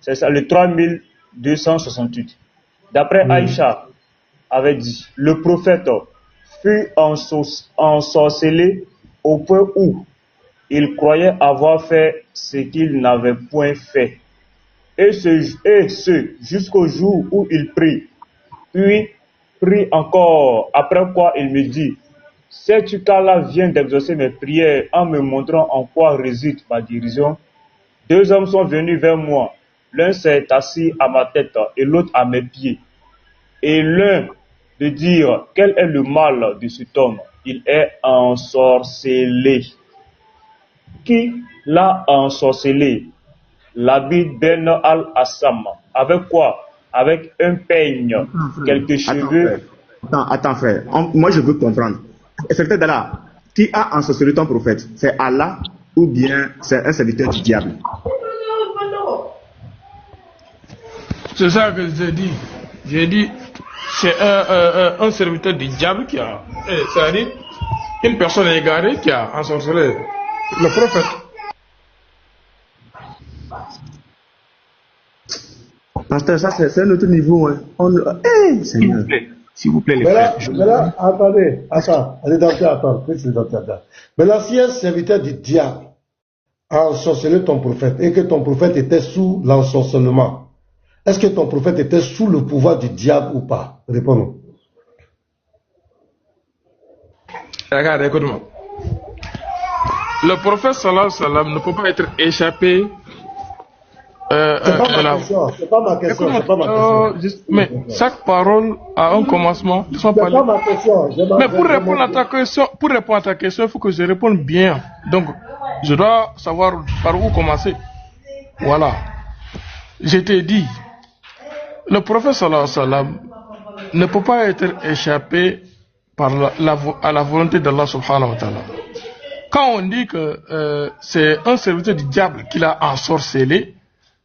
c'est ça, le 3268. D'après Aïcha, avait dit, le prophète fut ensorcelé au point où il croyait avoir fait ce qu'il n'avait point fait. Et ce jusqu'au jour où il prie. Puis prie encore, après quoi il me dit, sais-tu qu'Allah vient d'exaucer mes prières en me montrant en quoi réside ma guérison? Deux hommes sont venus vers moi. L'un s'est assis à ma tête et l'autre à mes pieds. Et l'un de dire, quel est le mal de cet homme? Il est ensorcelé. Qui l'a ensorcelé? L'habit Ben al-Assam. Avec quoi? Avec un peigne, quelques cheveux. Attends frère, moi je veux comprendre. Effectivement d'Allah, qui a ensorcelé ton prophète? C'est Allah ou bien c'est un serviteur du diable? C'est ça que j'ai dit. J'ai dit, c'est un serviteur du diable qui a, c'est-à-dire une personne égarée qui a ensorcelé le prophète. Pasteur, ça c'est un autre niveau. Hein. Seigneur. S'il vous plaît, les Mais frères. là, attendez, attends. Mais là, si un serviteur du diable a ensorcelé ton prophète et que ton prophète était sous l'ensorcellement, est-ce que ton prophète était sous le pouvoir du diable ou pas? Réponds-nous. Regarde, écoute-moi. Le prophète sallallahu alayhi wa sallam ne peut pas être échappé. C'est pas ma question. Mais chaque parole a un commencement. C'est pas ma question. Mais pour répondre à ta question, il faut que je réponde bien. Donc, je dois savoir par où commencer. Voilà. Je t'ai dit, le prophète sallallahu alayhi wa sallam ne peut pas être échappé à la volonté d'Allah subhanahu wa ta'ala. Quand on dit que c'est un serviteur du diable qui l'a ensorcelé,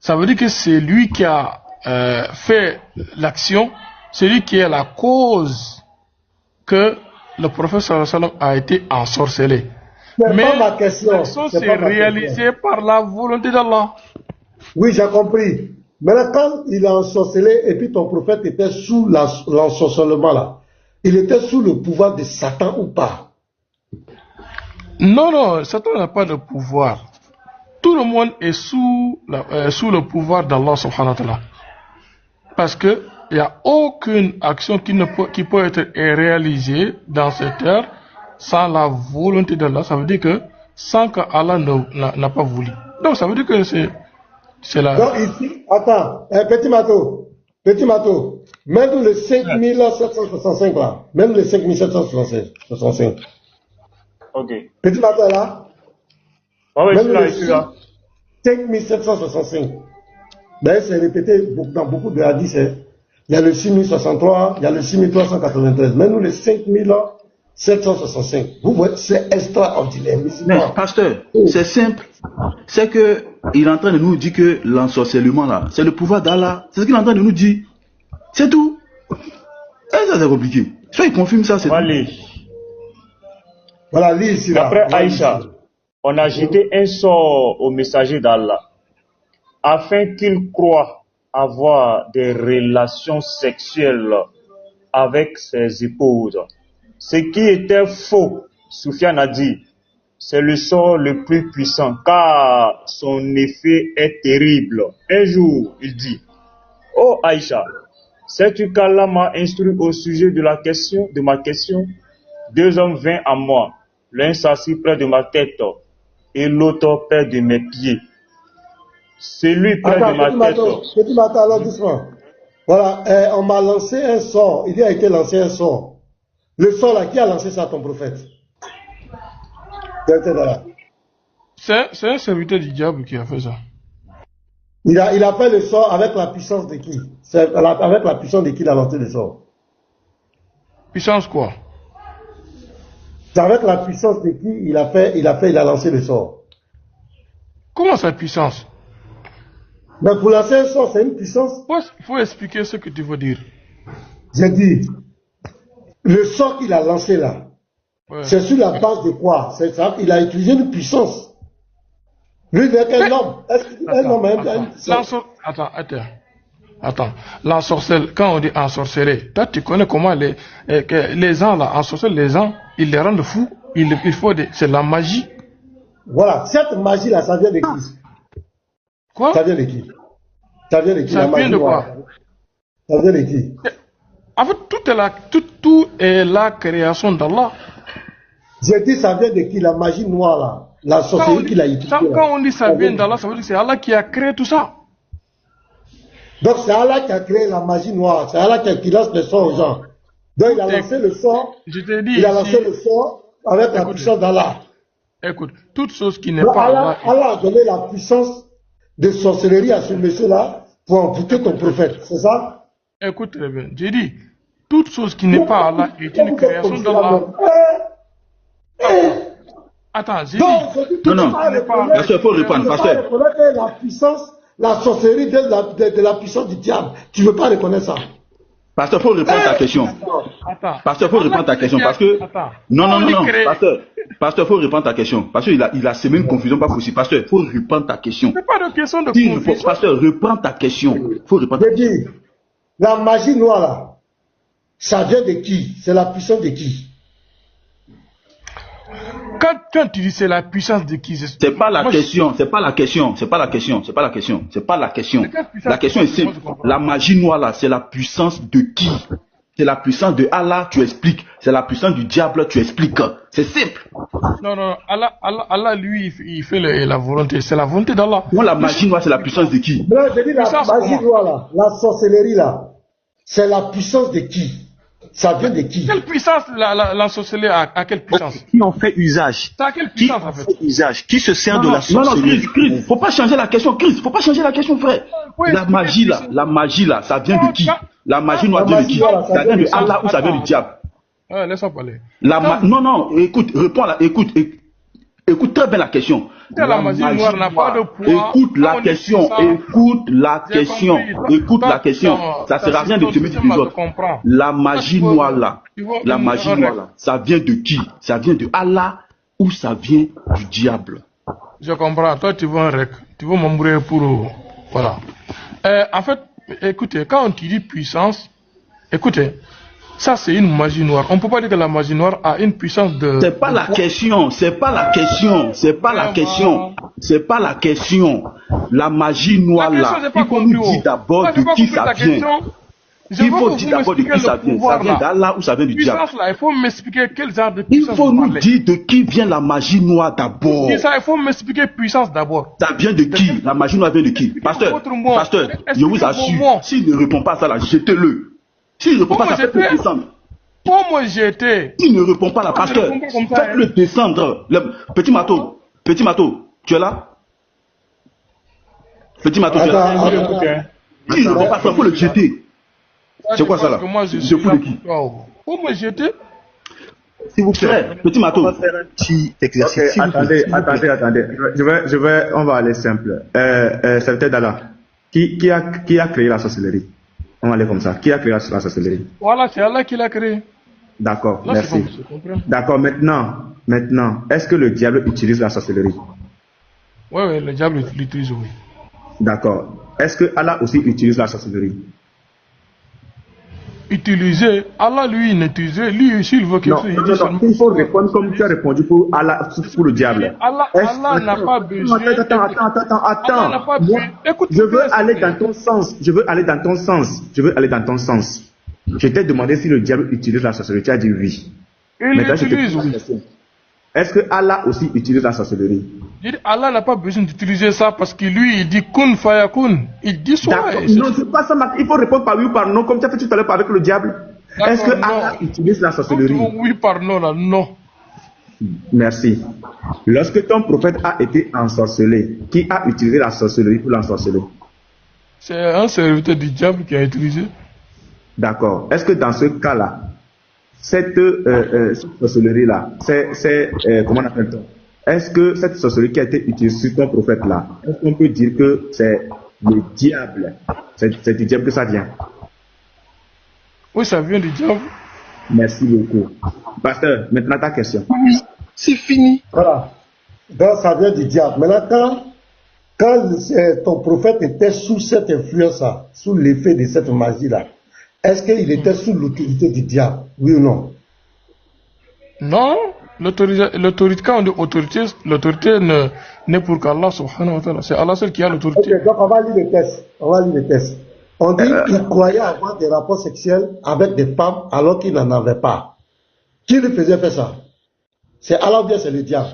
ça veut dire que c'est lui qui a fait l'action, c'est lui qui est la cause que le prophète sallallahu alayhi wa sallam a été ensorcelé. Mais l'action s'est réalisée par la volonté d'Allah. Oui, j'ai compris. Maintenant, quand il a ensorcelé et puis ton prophète était sous l'ensorcellement là, il était sous le pouvoir de Satan ou pas? Non, Satan n'a pas de pouvoir. Tout le monde est sous le pouvoir d'Allah subhanahu wa ta'ala. Parce que il n'y a aucune action qui peut être réalisée dans cette terre sans la volonté d'Allah. Ça veut dire que sans que Allah n'a pas voulu. Donc ça veut dire que c'est la... Donc ici, attends, petit mato, même le 5765 là, même le 5765. Ok. Petit mato est là? Ah oui, je suis là. 5765. D'ailleurs, c'est répété dans beaucoup de hadiths. Il y a le 6063, il y a le 6393. Même nous, le 5765. Vous voyez, c'est extraordinaire. Mais, pasteur, c'est simple. C'est que il est en train de nous dire que l'ensorcellement là, c'est le pouvoir d'Allah. C'est ce qu'il est en train de nous dire. C'est tout. Et ça, c'est compliqué. Soit il confirme ça, c'est tout. Voilà, lis ici. D'après Aïcha, on a jeté un sort au messager d'Allah afin qu'il croie avoir des relations sexuelles avec ses épouses. Ce qui était faux, Soufiane a dit, c'est le sort le plus puissant, car son effet est terrible. Un jour, il dit, « Oh Aïcha, sais-tu qu'Allah m'a instruit au sujet de ma question? 2 hommes vinrent à moi, l'un s'assit près de ma tête et l'autre près de mes pieds. Celui près de ma tête... » Petit matin, alors doucement. Voilà, on m'a lancé un sort. Il a été lancé un sort. Le sort là, qui a lancé ça à ton prophète? C'est un serviteur du diable qui a fait ça. Il a fait le sort avec la puissance de qui? C'est avec la puissance de qui il a lancé le sort? Puissance quoi? C'est avec la puissance de qui il a lancé le sort? Comment ça, puissance? Mais pour lancer un sort, c'est une puissance. Il faut expliquer ce que tu veux dire. J'ai dit, le sort qu'il a lancé là, c'est sur la base de quoi? Il a utilisé une puissance. Lui, il est un homme. Est-ce qu'un homme a une puissance? Attends. L'ensorcelle, quand on dit ensorceler, toi tu connais comment les gens là, ensorcellent les gens, ils les rendent fous, c'est la magie. Voilà, cette magie là, ça vient de qui? Quoi? Ça vient de qui? Ça vient de qui? Ça vient de quoi? Ça vient de qui? En fait, tout est la création d'Allah. J'ai dit ça vient de qui? La magie noire là, la sorcellerie qu'il a utilisée. Quand on dit ça vient d'Allah, ça veut dire que c'est Allah qui a créé tout ça. Donc c'est Allah qui a créé la magie noire, c'est Allah qui lance le sort aux gens. Donc il a lancé le sort, il a lancé le sort avec la puissance d'Allah. Écoute, toute chose qui n'est pas Allah... Allah a donné la puissance de sorcellerie à ce monsieur-là pour envoûter ton prophète, c'est ça? Écoute très bien, j'ai dit, toute chose qui n'est pas Allah est une création d'Allah. Attends, j'ai dit... Non, pasteur, il faut répondre, pasteur. Tu ne veux pas reconnaître la puissance, la sorcellerie de la puissance du diable. Tu ne veux pas reconnaître ça. Pasteur, il faut répondre à ta question. Pasteur, il faut répondre à ta question parce que... Non. Pasteur, il faut répondre à ta question. Parce qu'il a semé une confusion pas possible. Pasteur, il faut répondre à ta question. C'est pas de question de confusion. Pasteur, reprends ta question. Il faut répondre à ta question. Je dis, la magie noire là, ça vient de qui? C'est la puissance de qui? Quand tu dis c'est la puissance de qui? C'est pas la question. La question est simple. La magie noire là, c'est la puissance de qui? C'est la puissance de Allah, tu expliques. C'est la puissance du diable, tu expliques. C'est simple. Non. Allah lui, il fait la volonté. C'est la volonté d'Allah. Moi, la magie noire, c'est la puissance de qui? Non, je dis la magie noire là, la sorcellerie là, c'est la puissance de qui? Ça vient de qui? Quelle puissance la sorcellerie à quelle puissance? Qui en fait usage? À quelle puissance en fait? Qui se sert de la sorcellerie? Non, Chris, faut pas changer la question, frère. La magie là, ça vient de qui? La magie noire vient de qui? Ça vient de Allah ou ça vient du diable? Laisse-moi parler. Non, écoute, réponds là, écoute très bien la question. La magie noire n'a pas de poids. Écoute la question. Ça sert à rien de te mettre des autres. La magie noire là, ça vient de qui? Ça vient de Allah ou ça vient du diable? Je comprends. Toi, tu veux un rec. Tu veux m'embrouiller pour... Voilà. En fait, écoutez, quand on dit puissance, écoutez, ça c'est une magie noire. On ne peut pas dire que la magie noire a une puissance de... C'est pas la question. La magie noire là, il faut nous dire d'abord de qui ça vient. Il faut dire d'abord de qui ça vient. Ça vient d'Allah ou ça vient du diable? Il faut m'expliquer quel genre de puissance. Il faut nous dire de qui vient la magie noire d'abord. Il faut m'expliquer puissance d'abord. Ça vient de qui? La magie noire vient de qui? Pasteur, je vous assure, s'il ne répond pas à ça là, jetez-le. S'il ne répond pas, ça fait descendre. Comment j'étais? S'il ne répond pas, la pasteur, faites-le descendre. Petit Mato, tu es là? Petit Mato, tu es là? S'il ne répond pas, il faut le jeter. C'est quoi ça là? Je fous de qui? Comment j'étais? S'il vous plaît, Petit Mato. On va faire un petit exercice. Attendez. On va aller simple. Serviteur d'Allah, qui a créé la sorcellerie? On va aller comme ça. Qui a créé la sorcellerie? Voilà, c'est Allah qui l'a créé. D'accord, merci. D'accord, maintenant, est-ce que le diable utilise la sorcellerie? Oui, le diable l'utilise, oui. D'accord. Est-ce que Allah aussi utilise la sorcellerie? utiliser, Allah lui, il n'utiliserait, lui, s'il veut quelque Non, chose, il non, dit non, seulement. il faut répondre comme tu as répondu pour Allah, pour le diable. Allah n'a pas besoin. Allah n'a pas besoin. Écoute, Je veux aller dans ton sens. Je veux aller dans ton sens. Je veux aller dans ton sens. Je t'ai demandé si le diable utilise la sorcellerie. Tu as dit oui. il Maintenant, je te l'utilise. pose la question. Est-ce que Allah aussi utilise la sorcellerie? Je dis, Allah n'a pas besoin d'utiliser ça parce que lui, il dit kun fayakun. Il dit soit. D'accord. Non, c'est pas ça. Il faut répondre par oui ou par non, comme tu as fait tout à l'heure avec le diable. Est-ce que Allah utilise la sorcellerie? Oui, par non, là, non. Merci. Lorsque ton prophète a été ensorcelé, qui a utilisé la sorcellerie pour l'ensorceler? C'est un serviteur du diable qui a utilisé. D'accord. Est-ce que dans ce cas-là, cette sorcellerie-là, comment on appelle-t-on? Est-ce que cette sorcellerie qui a été utilisée sur ton prophète-là, est-ce qu'on peut dire que c'est le diable? C'est du diable que ça vient? Oui, ça vient du diable. Merci beaucoup. Pasteur, maintenant ta question. C'est fini. Voilà. Donc ça vient du diable. Maintenant, quand ton prophète était sous cette influence-là, sous l'effet de cette magie-là, est-ce qu'il était sous l'autorité du diable? Oui ou non? Non. L'autorité, quand on dit autorité, l'autorité n'est pour qu'Allah subhanahu wa ta'ala. C'est Allah seul qui a l'autorité. Ok, donc on va lire les tests. On dit qu'il croyait avoir des rapports sexuels avec des femmes alors qu'il n'en avait pas. Qui lui faisait faire ça? C'est Allah ou bien c'est le diable?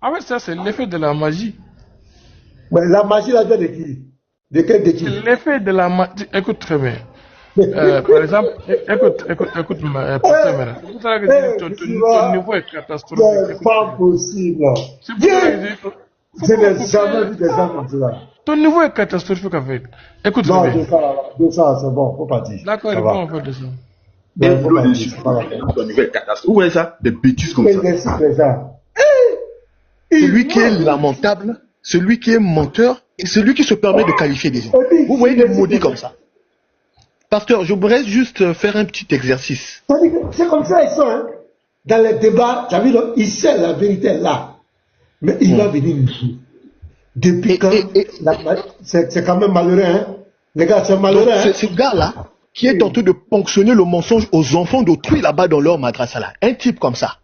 Ah oui, ça c'est l'effet de la magie. Mais la magie là vient de qui? De qui? L'effet de la magie. Écoute très bien. Par exemple, écoute, ton niveau est catastrophique. C'est pas possible. Je n'ai jamais vu des gens comme ça. Ton niveau est catastrophique en fait. Écoute, non, de ça, c'est bon, faut pas dire. D'accord, il faut en faire de ça. Ton niveau est catastrophique. Où est ça? Des bêtises comme ça. Celui qui est lamentable, celui qui est menteur, et celui qui se permet de qualifier des gens. Vous voyez des maudits comme ça. Pasteur, je voudrais juste faire un petit exercice. C'est comme ça, ils sont. Hein? Dans les débats, tu as vu, il sait la vérité là. Mais il va venir nous dire. Depuis quand c'est quand même malheureux, hein? Les gars, c'est malheureux. Hein? Ce gars-là, qui est en train de ponctionner le mensonge aux enfants d'autrui là-bas dans leur madrasa là. Un type comme ça.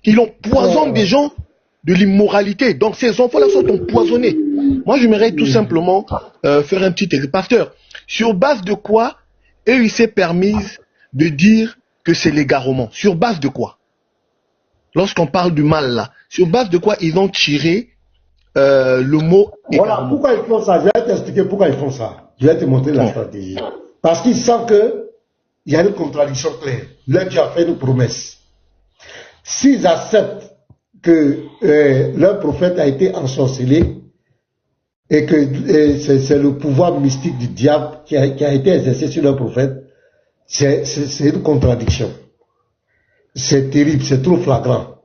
Il empoisonne des gens de l'immoralité. Donc ces enfants-là sont empoisonnés. Moi, j'aimerais tout simplement faire un petit exercice. Pasteur, sur base de quoi il s'est permis de dire que c'est l'égarement? Sur base de quoi? Lorsqu'on parle du mal là, sur base de quoi ils ont tiré le mot égarement? Voilà, pourquoi ils font ça? Je vais t'expliquer pourquoi ils font ça. Je vais te montrer la stratégie. Parce qu'ils sentent qu'il y a une contradiction claire. Là, tu as fait une promesse. S'ils acceptent que leur prophète a été ensorcelé et que c'est le pouvoir mystique du diable qui a été exercé sur leur prophète, c'est une contradiction. C'est terrible, c'est trop flagrant.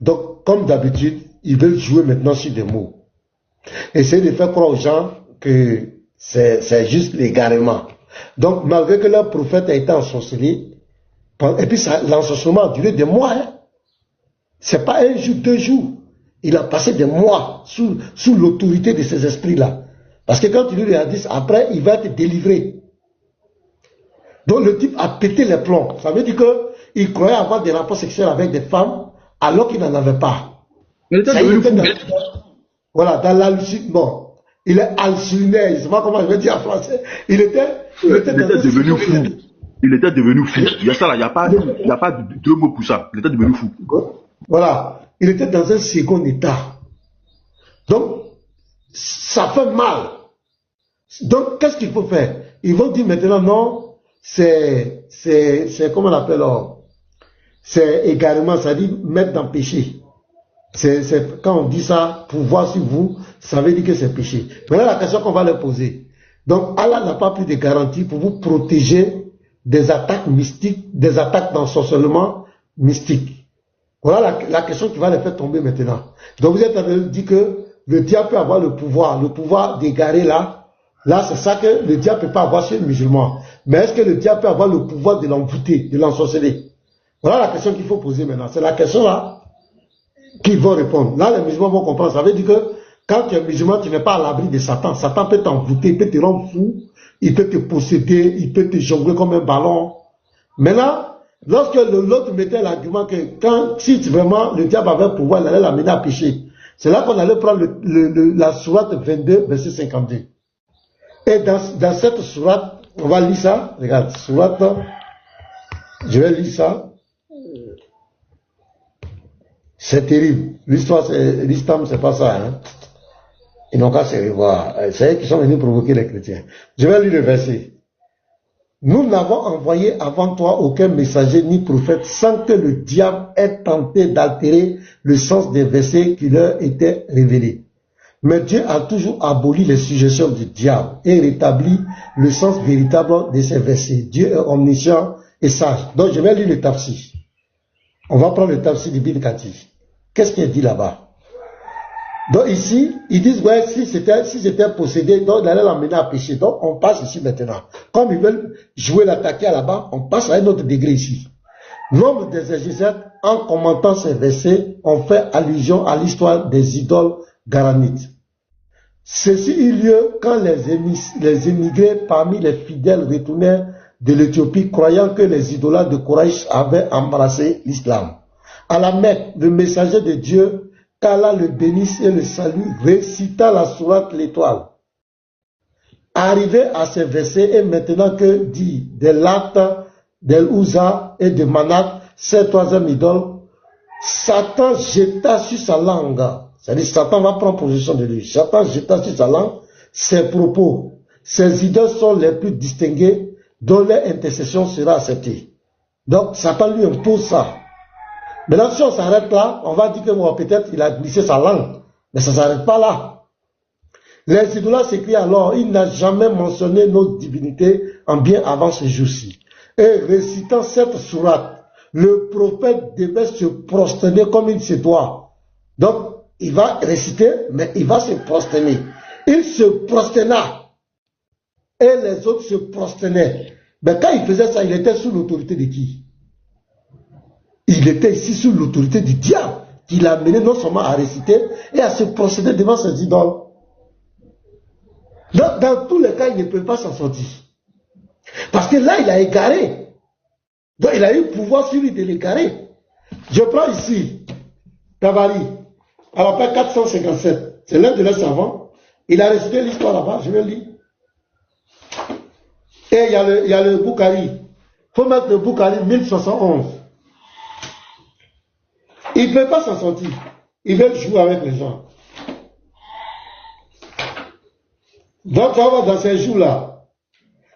Donc, comme d'habitude, ils veulent jouer maintenant sur des mots. Essayer de faire croire aux gens que c'est juste l'égarement. Donc, malgré que leur prophète a été ensorcelé, et puis l'ensorcellement a duré des mois, hein. C'est pas un jour, 2 jours. Il a passé des mois sous l'autorité de ces esprits-là. Parce que quand tu lis les hadiths, après, il va te délivrer. Donc le type a pété les plombs. Ça veut dire qu'il croyait avoir des rapports sexuels avec des femmes alors qu'il n'en avait pas. Voilà, dans l'hallucination. Bon, il est halluciné, je ne sais pas comment je vais dire en français. Il était devenu fou. Il était devenu fou. Il y a ça là, il n'y a pas deux mots pour ça. Il était devenu fou. Voilà, il était dans un second état. Donc, ça fait mal. Donc, qu'est-ce qu'il faut faire? Ils vont dire maintenant, non, c'est comment on appelle, c'est également, ça dit mettre dans le péché. Quand on dit ça, pouvoir sur vous, ça veut dire que c'est péché. Maintenant, la question qu'on va leur poser. Donc, Allah n'a pas pris de garantie pour vous protéger des attaques mystiques, des attaques d'ensorcellement mystique. Voilà la question qui va les faire tomber maintenant. Donc, vous êtes en train de dire que le diable peut avoir le pouvoir d'égarer là. Là, c'est ça que le diable ne peut pas avoir chez le musulman. Mais est-ce que le diable peut avoir le pouvoir de l'envoûter, de l'ensorceler? Voilà la question qu'il faut poser maintenant. C'est la question là qu'ils vont répondre. Là, les musulmans vont comprendre. Ça veut dire que quand tu es musulman, tu n'es pas à l'abri de Satan. Satan peut t'envoûter, il peut te rendre fou, il peut te posséder, il peut te jongler comme un ballon. Maintenant, lorsque l'autre mettait l'argument que si vraiment le diable avait le pouvoir, il allait l'amener à pécher, c'est là qu'on allait prendre la sourate 22, verset 52. Et dans cette sourate, on va lire ça. Regarde, sourate, je vais lire ça. C'est terrible. L'histoire, c'est pas ça. Hein. Ils n'ont qu'à se revoir. C'est eux qui sont venus provoquer les chrétiens. Je vais lire le verset. Nous n'avons envoyé avant toi aucun messager ni prophète sans que le diable ait tenté d'altérer le sens des versets qui leur étaient révélés. Mais Dieu a toujours aboli les suggestions du diable et rétabli le sens véritable de ces versets. Dieu est omniscient et sage. Donc je vais lire le tafsir. On va prendre le tafsir d'Ibn Kathir. Qu'est-ce qu'il dit là-bas? Donc ici, ils disent, ouais, si j'étais possédé, donc il allait l'emmener à pécher. Donc on passe ici maintenant. Comme ils veulent jouer l'attaquer là-bas, on passe à un autre degré ici. Nombre des exégètes, en commentant ces versets, ont fait allusion à l'histoire des idoles garanites. Ceci eut lieu quand les émigrés parmi les fidèles retournèrent de l'Éthiopie, croyant que les idolâtres de Quraysh avaient embrassé l'islam. À la Mecque, le messager de Dieu, qu'Allah le bénisse et le salue, récita la sourate l'étoile. Arrivé à ces versets, et maintenant que dit de Lat, d'El Ouza et de Manat, ces troisième idoles, Satan jeta sur sa langue. C'est-à-dire Satan va prendre position de lui. Satan jeta sur sa langue ses propos. Ces idoles sont les plus distinguées, dont leur intercession sera acceptée. Donc Satan lui impose ça. Maintenant, si on s'arrête là, on va dire que bon, peut-être il a glissé sa langue. Mais ça ne s'arrête pas là. Les idolâtres s'écrient alors, il n'a jamais mentionné nos divinités en bien avant ce jour-ci. Et récitant cette sourate, le prophète devait se prosterner comme il se doit. Donc, il va réciter, mais il va se prosterner. Il se prosterna. Et les autres se prosternaient. Mais quand il faisait ça, il était sous l'autorité de qui? Il était ici sous l'autorité du diable, qui l'a amené non seulement à réciter et à se procéder devant ses idoles. Dans tous les cas, il ne peut pas s'en sortir. Parce que là, il a égaré. Donc, il a eu pouvoir sur lui de l'égarer. Je prends ici, Tabari, à la page 457. C'est l'un de leurs savants. Il a récité l'histoire là-bas, je vais lire. Et il y a le Bukhari. Il faut mettre le Bukhari 1071. Il ne peut pas s'en sortir. Il veut jouer avec les gens. Donc, on va voir dans ces jours-là.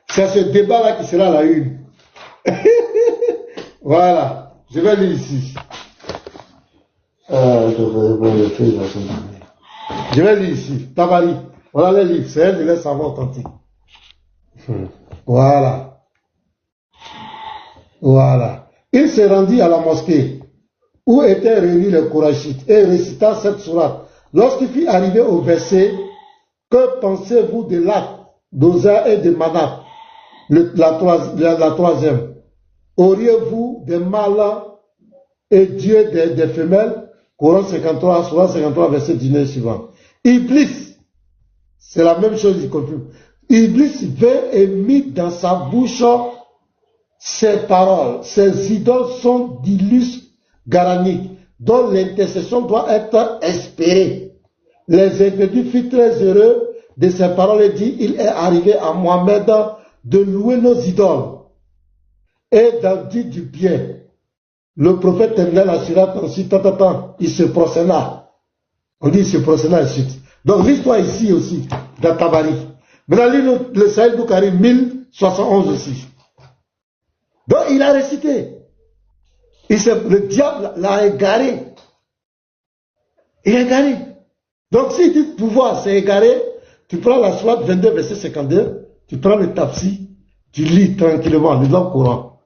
C'est ce débat-là qui sera la une. Voilà. Je vais lire ici. Je vais lire ici. Tabari. Voilà les livres. C'est un de les savants authentiques. Voilà. Voilà. Il s'est rendu à la mosquée où étaient réunis les Kourachites, et récita cette sourate. Lorsqu'il fut arrivé au verset, que pensez-vous de Lat, d'Oza et de Manat, la troisième? Auriez-vous des mâles et Dieu des femelles? Coran 53, Sourate 53, verset 19 suivant. Iblis, c'est la même chose, il confirme. Iblis vint et mit dans sa bouche ses paroles. Ces idoles sont d'illustres garaniques, dont l'intercession doit être espérée. Les incrédules furent très heureux de ces paroles et dit, il est arrivé à Mohammed de louer nos idoles et d'en dire du bien. Le prophète termina la sourate ensuite, il se prosterna. On dit il se prosterna ensuite. Donc l'histoire ici aussi, dans Tabari. Maintenant, lis le Sahih Bukhari 1071 aussi. Donc il a récité. Le diable l'a égaré. Il est égaré. Donc si dit pouvoir c'est égaré, tu prends la sourate 22 verset 52, tu prends le tafsir, tu lis tranquillement le long courant.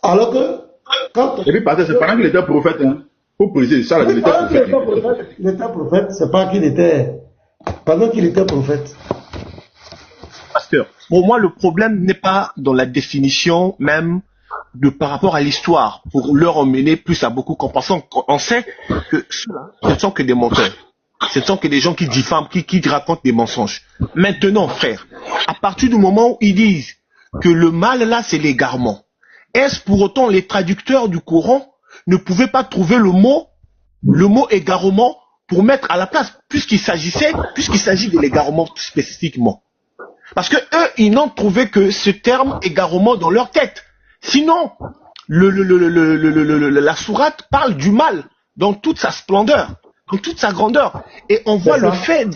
Alors que quand et puis parce que c'est pendant qu'il était prophète, hein. Pour préciser ça, il était prophète. Il était prophète, c'est pas qu'il était pendant qu'il était prophète. Pasteur, pour moi le problème n'est pas dans la définition même par rapport à l'histoire, pour leur emmener plus à beaucoup compréhension. On sait que ceux-là, ce ne sont que des menteurs. Ce ne sont que des gens qui diffament, qui racontent des mensonges. Maintenant, frère, à partir du moment où ils disent que le mal là, c'est l'égarement, est-ce pour autant les traducteurs du Coran ne pouvaient pas trouver le mot égarement pour mettre à la place, puisqu'il s'agit de l'égarement spécifiquement. Parce que eux, ils n'ont trouvé que ce terme égarement dans leur tête. Sinon, la sourate parle du mal dans toute sa splendeur, dans toute sa grandeur. Et on voit le fait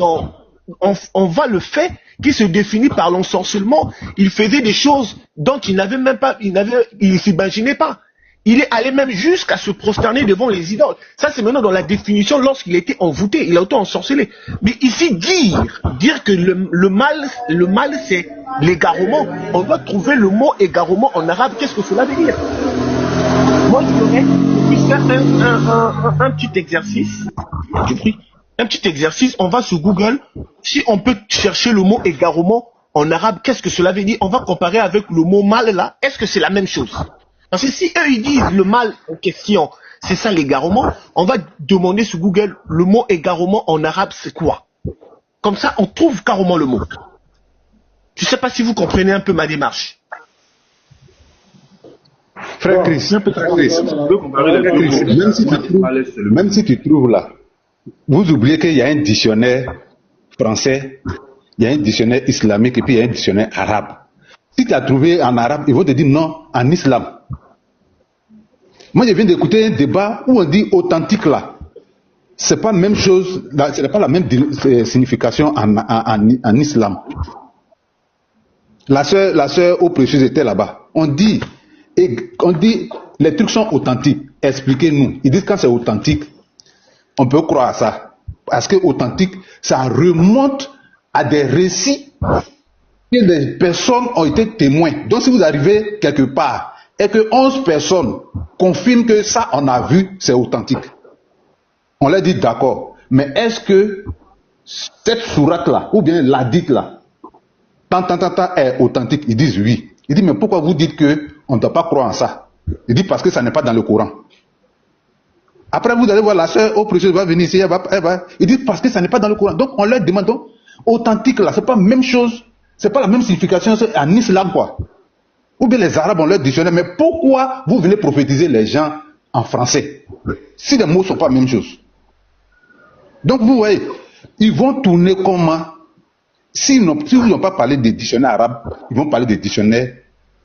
on voit le fait qu'il se définit par l'ensorcellement. Il faisait des choses dont il n'avait même pas, il s'imaginait pas. Il est allé même jusqu'à se prosterner devant les idoles. Ça, c'est maintenant dans la définition lorsqu'il était envoûté, il a auto-ensorcelé. Mais ici, dire que le mal, c'est l'égarement. On va trouver le mot égarement en arabe. Qu'est-ce que cela veut dire? Moi, je voudrais faire un petit exercice. Un petit exercice. On va sur Google. Si on peut chercher le mot égarement en arabe, qu'est-ce que cela veut dire? On va comparer avec le mot mal là. Est-ce que c'est la même chose? Parce que si eux, ils disent le mal en question, c'est ça l'égarement, on va demander sur Google le mot égarement en arabe, c'est quoi? Comme ça, on trouve carrément le mot. Je ne sais pas si vous comprenez un peu ma démarche. Frère Chris, même si tu trouves là, vous oubliez qu'il y a un dictionnaire français, il y a un dictionnaire islamique et puis il y a un dictionnaire arabe. Si tu as trouvé en arabe, ils vont te dire non, en islam. Moi, je viens d'écouter un débat où on dit authentique là. C'est pas la même chose, ce n'est pas la même signification en islam. La sœur au précieux était là-bas. On dit, les trucs sont authentiques. Expliquez-nous. Ils disent quand c'est authentique, on peut croire à ça. Parce que authentique, ça remonte à des récits que des personnes ont été témoins. Donc si vous arrivez quelque part et que 11 personnes confirment que ça on a vu, c'est authentique. On leur dit d'accord. Mais est-ce que cette sourate là, ou bien l'hadith là, est authentique? Ils disent oui. Il dit mais pourquoi vous dites que on ne doit pas croire en ça? Il dit parce que ça n'est pas dans le Coran. Après vous allez voir la sœur au précieux va venir ici, il dit parce que ça n'est pas dans le Coran. Donc on leur demande donc, authentique là, c'est pas la même chose. C'est pas la même signification en islam, quoi. Ou bien les arabes ont leur dictionnaire. Mais pourquoi vous venez prophétiser les gens en français si les mots ne sont pas la même chose? Donc vous voyez, ils vont tourner comment? Si vous n'ont pas parlé des dictionnaires arabes, ils vont parler des dictionnaires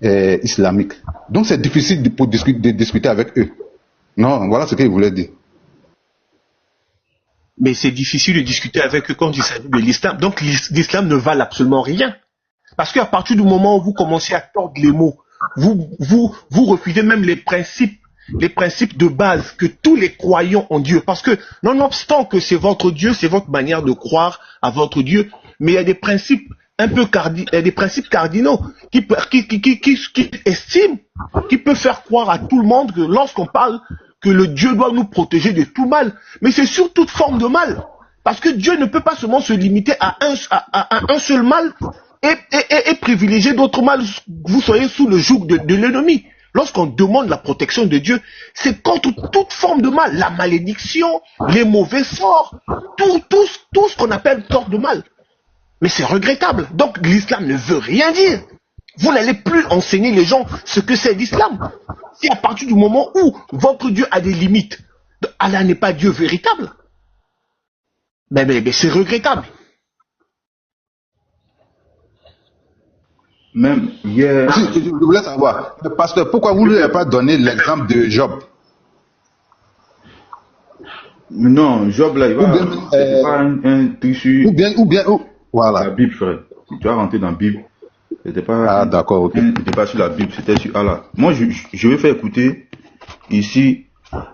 islamiques. Donc c'est difficile de discuter avec eux. Non, voilà ce qu'ils voulaient dire. Mais c'est difficile de discuter avec eux quand il s'agit de l'islam. Donc l'islam ne valent absolument rien. Parce qu'à partir du moment où vous commencez à tordre les mots, vous refusez même les principes de base que tous les croyants ont Dieu. Parce que, nonobstant que c'est votre Dieu, c'est votre manière de croire à votre Dieu, mais il y a des principes cardinaux qui estiment, qui peuvent faire croire à tout le monde que lorsqu'on parle que le Dieu doit nous protéger de tout mal, mais c'est sur toute forme de mal. Parce que Dieu ne peut pas seulement se limiter à un seul mal et privilégier d'autres mal. Vous soyez sous le joug de l'ennemi. Lorsqu'on demande la protection de Dieu, c'est contre toute forme de mal. La malédiction, les mauvais sorts, tout ce qu'on appelle tort de mal. Mais c'est regrettable. Donc l'islam ne veut rien dire. Vous n'allez plus enseigner les gens ce que c'est l'islam. Si à partir du moment où votre Dieu a des limites, Allah n'est pas Dieu véritable. Mais c'est regrettable. Même hier... Je voulais savoir, pasteur, pourquoi vous ne lui avez pas donné l'exemple de Job? Non, Job là, il va pas un tissu... Ou bien, voilà. La Bible, frère. Si tu vas rentrer dans la Bible, c'était pas... Ah, d'accord, ok. C'était pas sur la Bible, c'était sur Allah. Moi, je vais faire écouter ici,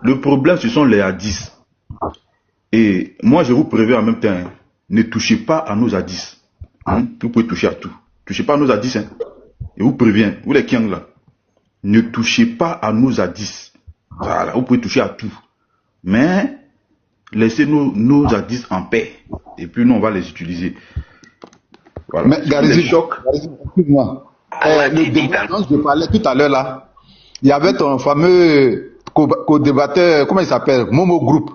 le problème, ce sont les hadiths. Et moi, je vous préviens en même temps, hein, ne touchez pas à nos hadiths. Hein? Vous pouvez toucher à tout. Touchez pas à nos hadiths. Hein? Et vous préviens, vous les kiang là, ne touchez pas à nos hadiths. Voilà, vous pouvez toucher à tout. Mais, laissez nos hadiths en paix. Et puis, nous, on va les utiliser. Voilà. Mais, Garizi, excuse-moi. Le débat dont je parlais tout à l'heure là, il y avait ton fameux co-débatteur, comment il s'appelle, Momo Group,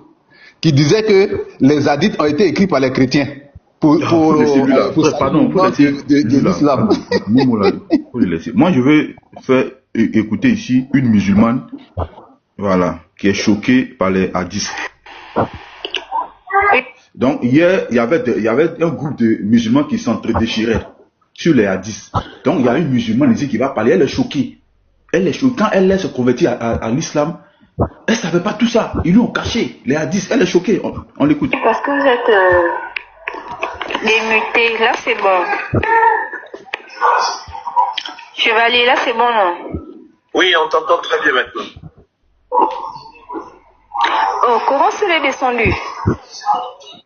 qui disait que les hadiths ont été écrits par les chrétiens pour l'islam. Moi, je veux faire écouter ici une musulmane, voilà, qui est choquée par les hadiths. Donc hier, il y avait un groupe de musulmans qui s'entre-déchiraient sur les hadiths. Donc il y a une musulmane ici qui va parler, elle est choquée. Elle est choquée. Quand elle se convertit à l'islam, elle ne savait pas tout ça. Ils lui ont caché les hadiths. Elle est choquée. On l'écoute. Parce que vous êtes démuté. Là, c'est bon. Chevalier, là, c'est bon, non? Oui, on t'entend très bien maintenant. Oh, comment serait descendu?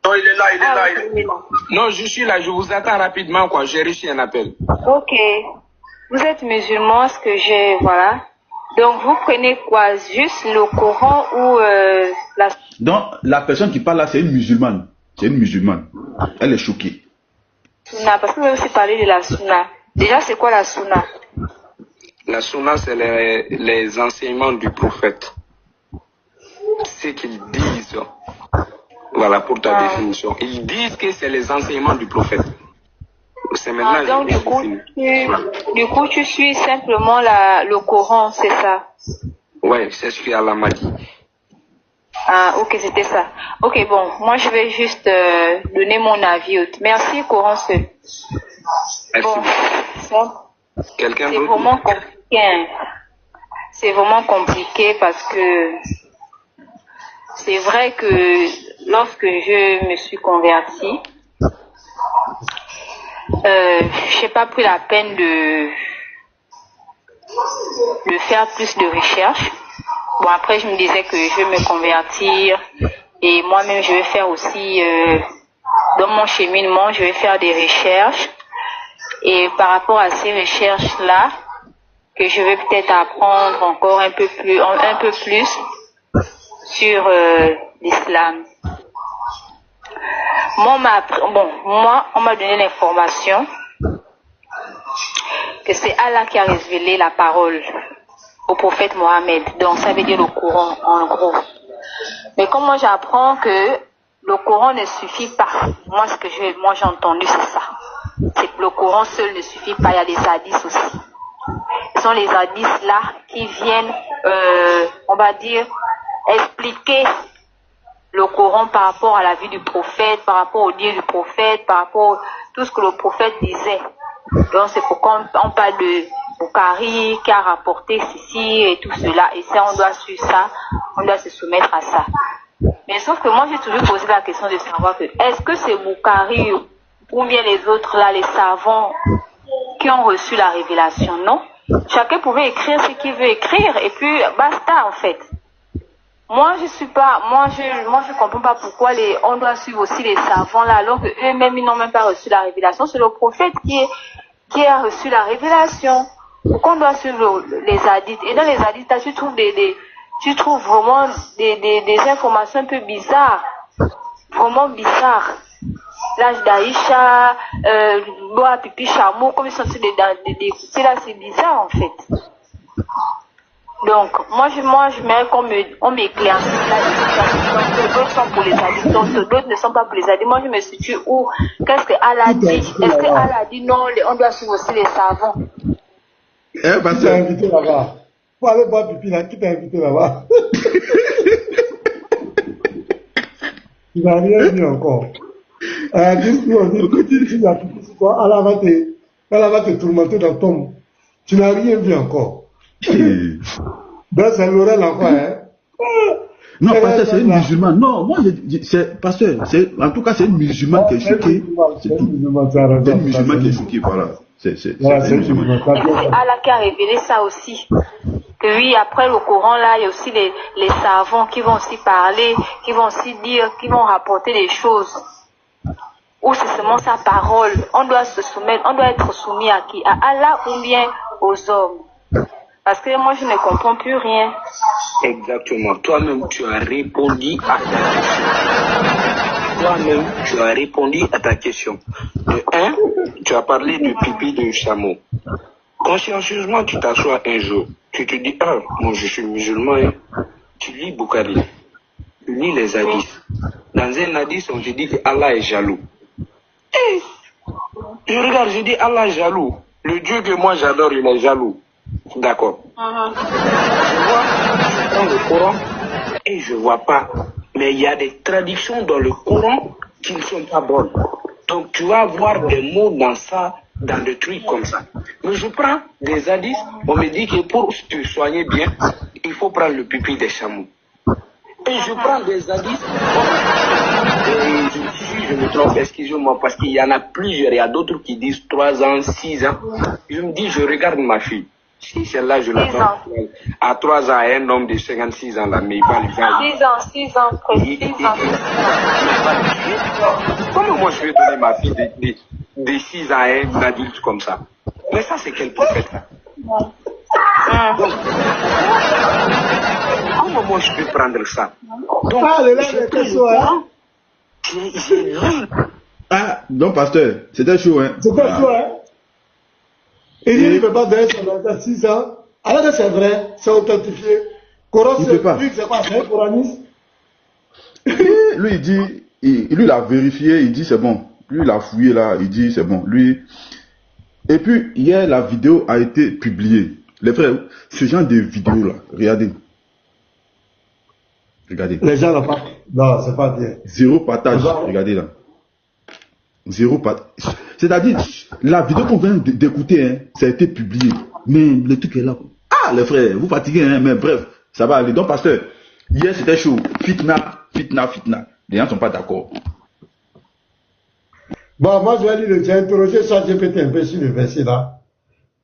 Non, il est là, il est là. Non, je suis là, je vous attends rapidement, quoi. J'ai reçu un appel. Ok. Vous êtes musulman, ce que j'ai, voilà. Donc, vous prenez quoi? Juste le Coran ou la... Donc, la personne qui parle là, c'est une musulmane. C'est une musulmane. Elle est choquée. Sunna, parce que vous avez aussi parlé de la Sunna. Déjà, c'est quoi la Sunna? La Sunna, c'est les enseignements du prophète. Ce qu'ils disent. Voilà pour ta définition. Ils disent que c'est les enseignements du prophète. C'est maintenant. Donc, du coup, tu suis simplement le Coran, c'est ça? Ouais, c'est ce qu'Allah m'a dit. Ah, ok, c'était ça. Ok, bon, moi je vais juste donner mon avis. Merci, Coran seul. Merci. Bon, Quelqu'un c'est d'autre? vraiment compliqué. Hein. C'est vraiment compliqué parce que c'est vrai que lorsque je me suis convertie, j'ai pas pris la peine de faire plus de recherches. Bon, après, je me disais que je vais me convertir et moi-même, je vais faire aussi, dans mon cheminement, je vais faire des recherches. Et par rapport à ces recherches-là, que je vais peut-être apprendre encore un peu plus sur l'islam. Moi, on m'a donné l'information que c'est Allah qui a révélé la parole au prophète Mohammed. Donc, ça veut dire le Coran, en gros. Mais comme moi, j'apprends que le Coran ne suffit pas. Moi, j'ai entendu, c'est ça. C'est que le Coran seul ne suffit pas. Il y a des hadiths aussi. Ce sont les hadiths là qui viennent, on va dire, expliquer le Coran par rapport à la vie du prophète, par rapport au dire du prophète, par rapport à tout ce que le prophète disait. Donc c'est pourquoi on parle de Bukhari qui a rapporté ceci et tout cela. Et ça, on doit suivre ça, on doit se soumettre à ça. Mais sauf que moi, j'ai toujours posé la question de savoir que est-ce que c'est Bukhari ou bien les autres là, les savants qui ont reçu la révélation? Non. Chacun pouvait écrire ce qu'il veut écrire et puis basta en fait. Moi, je comprends pas pourquoi on doit suivre aussi les savants là, alors qu'eux-mêmes, ils n'ont même pas reçu la révélation. C'est le prophète qui a reçu la révélation. Pourquoi on doit suivre les hadiths? Et dans les hadiths, là, tu trouves vraiment des informations un peu bizarres. Vraiment bizarres. L'âge d'Aïcha, Boa Pipi Chameau, comme ils sont d'écouter là, c'est bizarre en fait. Donc, moi, j'aimerais qu'on m'éclaircisse là. D'autres sont pour les hadiths, d'autres ne sont pas pour les hadiths. Moi, je me situe où? Qu'est-ce que Allah dit? Est-ce que Allah dit non, on doit suivre aussi les savants? Qui t'a invité là-bas? Faut aller boire pipi là, qui t'a invité là-bas? Tu n'as rien dit encore. Allah va te tourmenter dans ton... Tu n'as rien vu encore. Ben, c'est Laurel encore, hein? Non, pasteur, c'est une musulmane. Non, moi, c'est pasteur. En tout cas, c'est une musulmane qui est choquée. C'est une musulmane qui est choquée, voilà. C'est Allah qui a révélé ça aussi. Que oui, après le Coran, là, il y a aussi les savants qui vont aussi parler, qui vont aussi dire, qui vont rapporter des choses. Ou c'est seulement sa parole. On doit se soumettre, on doit être soumis à qui? À Allah ou bien aux hommes? Parce que moi, je ne comprends plus rien. Exactement. Toi-même, tu as répondu à ta question. Toi-même, tu as répondu à ta question. De un, tu as parlé du pipi de chameau. Consciencieusement, tu t'assois un jour. Tu te dis, moi, je suis musulman. Hein. Tu lis Bukhari. Tu lis les hadiths. Dans un hadith, on te dit que Allah est jaloux. Et je regarde, je dis, Allah est jaloux. Le Dieu que moi j'adore, il est jaloux. D'accord. Je prends le Coran et je vois pas. Mais il y a des traductions dans le Coran qui ne sont pas bonnes. Donc tu vas voir des mots dans ça, dans des trucs comme ça. Mais je prends des hadiths, on me dit que pour te soigner bien, il faut prendre le pipi des chameaux. Et je prends des hadiths, et je me trompe, excusez-moi, parce qu'il y en a plusieurs, il y a d'autres qui disent 3 ans, 6 ans. Je me dis, je regarde ma fille. Si celle-là, je la prends à 3 ans, un homme de 56 ans, là, mais il va le faire. 6 ans, précis. Comment moi je vais donner ma fille de 6 ans à un adulte comme ça? Mais ça, c'est quel prophète là? Donc, comment moi je peux prendre ça? Donc, j'ai lu. Ah, donc pasteur, c'était chaud, hein? C'était chaud, hein? Il dit, il ne peut pas donner son enfant 6 ans. Alors que c'est vrai, c'est authentifié. Coran, c'est quoi? C'est un coraniste. Lui, il dit, lui, il a vérifié, il dit c'est bon. Lui, il a fouillé là, il dit c'est bon. Lui. Et puis, hier, la vidéo a été publiée. Les frères, ce genre de vidéo là, regardez. Regardez. Les gens n'ont pas. Non, c'est pas bien. Zéro partage, regardez là. Zéro partage. C'est-à-dire, la vidéo qu'on vient d'écouter, hein, ça a été publié. Mais le truc est là. Ah, les frères, vous fatiguez, hein, mais bref, ça va aller. Donc, pasteur, hier c'était chaud. Fitna. Les gens ne sont pas d'accord. Bon, moi, je vais dire, j'ai interrogé ChatGPT un peu sur le verset là.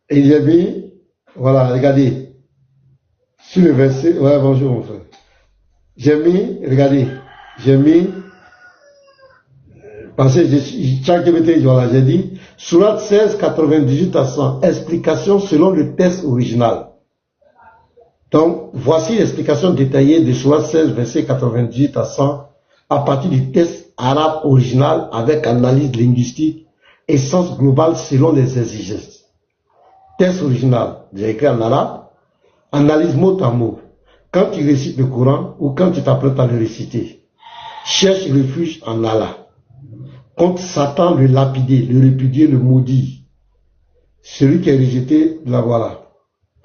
Et j'ai mis, voilà, regardez. Sur le verset, ouais, bonjour mon frère. J'ai mis, parce que ChatGPT, voilà, j'ai dit, Surat 16, 98 à 100, explication selon le texte original. Donc, voici l'explication détaillée de Surat 16, verset 98 à 100, à partir du texte arabe original avec analyse linguistique et sens global selon les exigences. Texte original, j'ai écrit en arabe, analyse mot à mot. Quand tu récites le Coran ou quand tu t'apprêtes à le réciter, cherche refuge en Allah. Contre Satan, le lapider, le répudier, le maudit. Celui qui est rejeté, la voilà.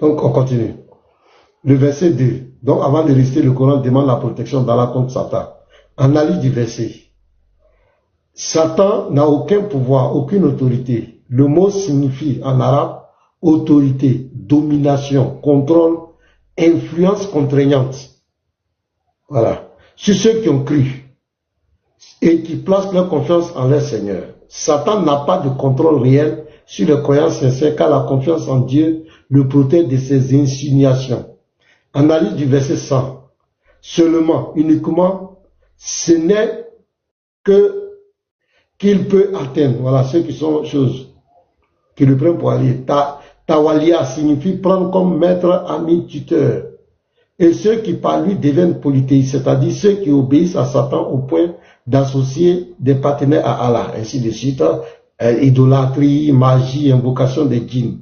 Donc, on continue. Le verset 2. Donc, avant de réciter le Coran, demande la protection d'Allah contre Satan. Analyse du verset. Satan n'a aucun pouvoir, aucune autorité. Le mot signifie en arabe autorité, domination, contrôle, influence contraignante. Voilà. Sur ceux qui ont cru et qui placent leur confiance en leur Seigneur. Satan n'a pas de contrôle réel sur les croyances sincères car la confiance en Dieu le protège de ses insinuations. Analyse du verset 100. Seulement, uniquement, ce n'est que qu'il peut atteindre. Voilà, ceux qui sont choses qui le prennent pour allier. Tawalia signifie prendre comme maître, ami, tuteur. Et ceux qui par lui deviennent polythéistes, c'est-à-dire ceux qui obéissent à Satan au point d'associer des partenaires à Allah, ainsi de suite, idolâtrie, magie, invocation des djinns.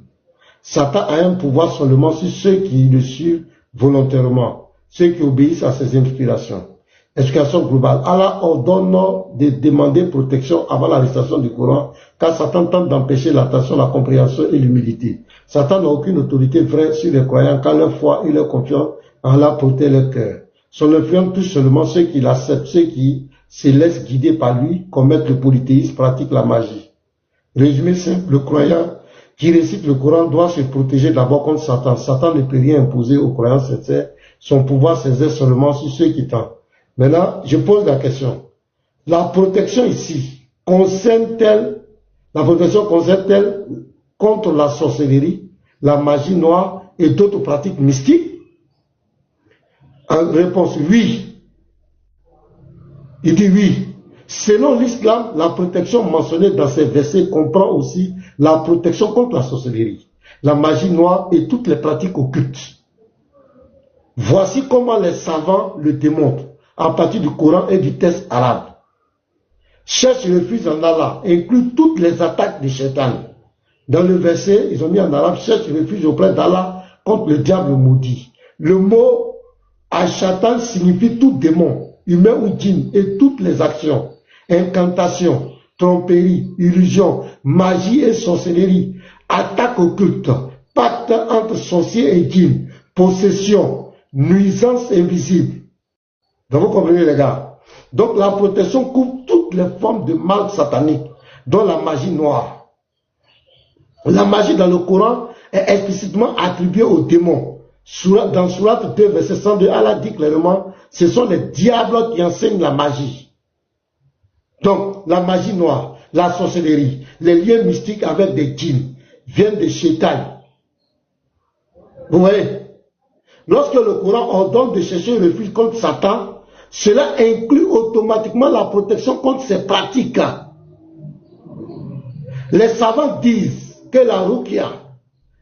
Satan a un pouvoir seulement sur ceux qui le suivent volontairement, ceux qui obéissent à ses inspirations. Explication globale. Allah ordonne de demander protection avant la récitation du Coran, car Satan tente d'empêcher l'attention, la compréhension et l'humilité. Satan n'a aucune autorité vraie sur les croyants, car leur foi et leur confiance en Allah protège leur cœur. Son influence touche seulement ceux qui l'acceptent, ceux qui se laissent guider par lui, commettent le polythéisme, pratiquent la magie. Résumé simple, le croyant qui récite le Coran doit se protéger d'abord contre Satan. Satan ne peut rien imposer aux croyants sincères. Son pouvoir s'exerce seulement sur ceux qui tentent. Maintenant, je pose la question. La protection ici concerne-t-elle contre la sorcellerie, la magie noire et d'autres pratiques mystiques? En réponse, oui. Il dit oui. Selon l'islam, la protection mentionnée dans ces versets comprend aussi la protection contre la sorcellerie, la magie noire et toutes les pratiques occultes. Voici comment les savants le démontrent à partir du Coran et du texte arabe. Cherche refuge en Allah inclut toutes les attaques des Shaitan. Dans le verset, ils ont mis en arabe, cherche refuge auprès d'Allah contre le diable maudit. Le mot Al-Shaitan signifie tout démon, humain ou djinn, et toutes les actions, incantations, tromperie, illusion, magie et sorcellerie, attaque occulte, pacte entre sorciers et djinns, possession, nuisance invisible. Donc vous comprenez les gars. Donc la protection couvre toutes les formes de mal satanique, dont la magie noire. La magie dans le Coran est explicitement attribuée aux démons. Dans Surat 2, verset 102, Allah dit clairement, ce sont les diables qui enseignent la magie. Donc, la magie noire, la sorcellerie, les liens mystiques avec des djinns viennent des Shaitan. Vous voyez? Lorsque le Coran ordonne de chercher refuge contre Satan, cela inclut automatiquement la protection contre ces pratiques. Les savants disent que la ruqya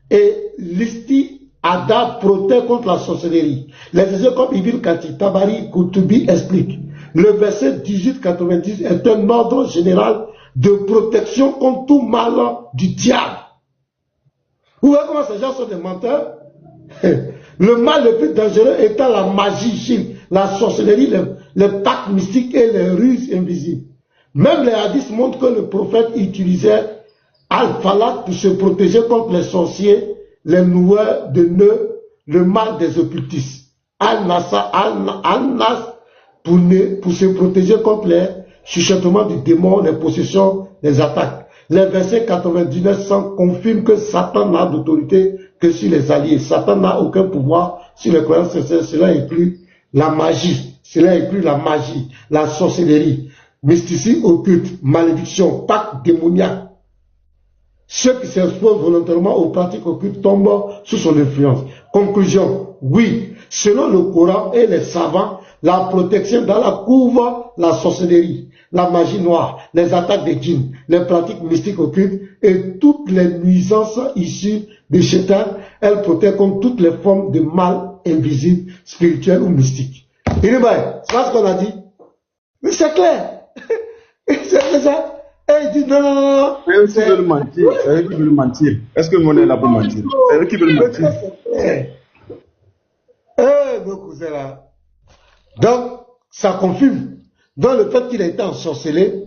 et l'isti'ada protègent contre la sorcellerie. Les exemples comme Ibn Kathir, Tabari, Kutubi expliquent. Le verset 1890 est un ordre général de protection contre tout mal du diable. Vous voyez comment ces gens sont des menteurs? Le mal le plus dangereux étant la magie, la sorcellerie, les pactes mystiques et les ruses invisibles. Même les hadiths montrent que le prophète utilisait al-falak pour se protéger contre les sorciers, les noueurs de nœuds, le mal des occultistes. Al-nas pour se protéger contre les chuchotements du démon, les possessions, les attaques. Les versets 99 confirment que Satan n'a d'autorité que sur les alliés. Satan n'a aucun pouvoir sur les croyances sincères. Cela inclut la magie. Cela inclut la magie, la sorcellerie, mysticisme occulte, malédiction, pacte démoniaque. Ceux qui s'exposent volontairement aux pratiques occultes tombent sous son influence. Conclusion, oui, selon le Coran et les savants, la protection d'Allah couvre la sorcellerie, la magie noire, les attaques des djinns, les pratiques mystiques occultes et toutes les nuisances issues de Shaitan. Elle protège contre toutes les formes de mal invisible, spirituel ou mystique. C'est pas ce qu'on a dit? Mais c'est clair. C'est ça. Et il dit non. C'est eux qui veulent mentir. C'est eux qui veulent mentir. Est-ce que mon est là pour mentir? C'est eux qui veulent mentir. Nos cousins là. Donc, ça confirme. Dans le fait qu'il a été ensorcelé,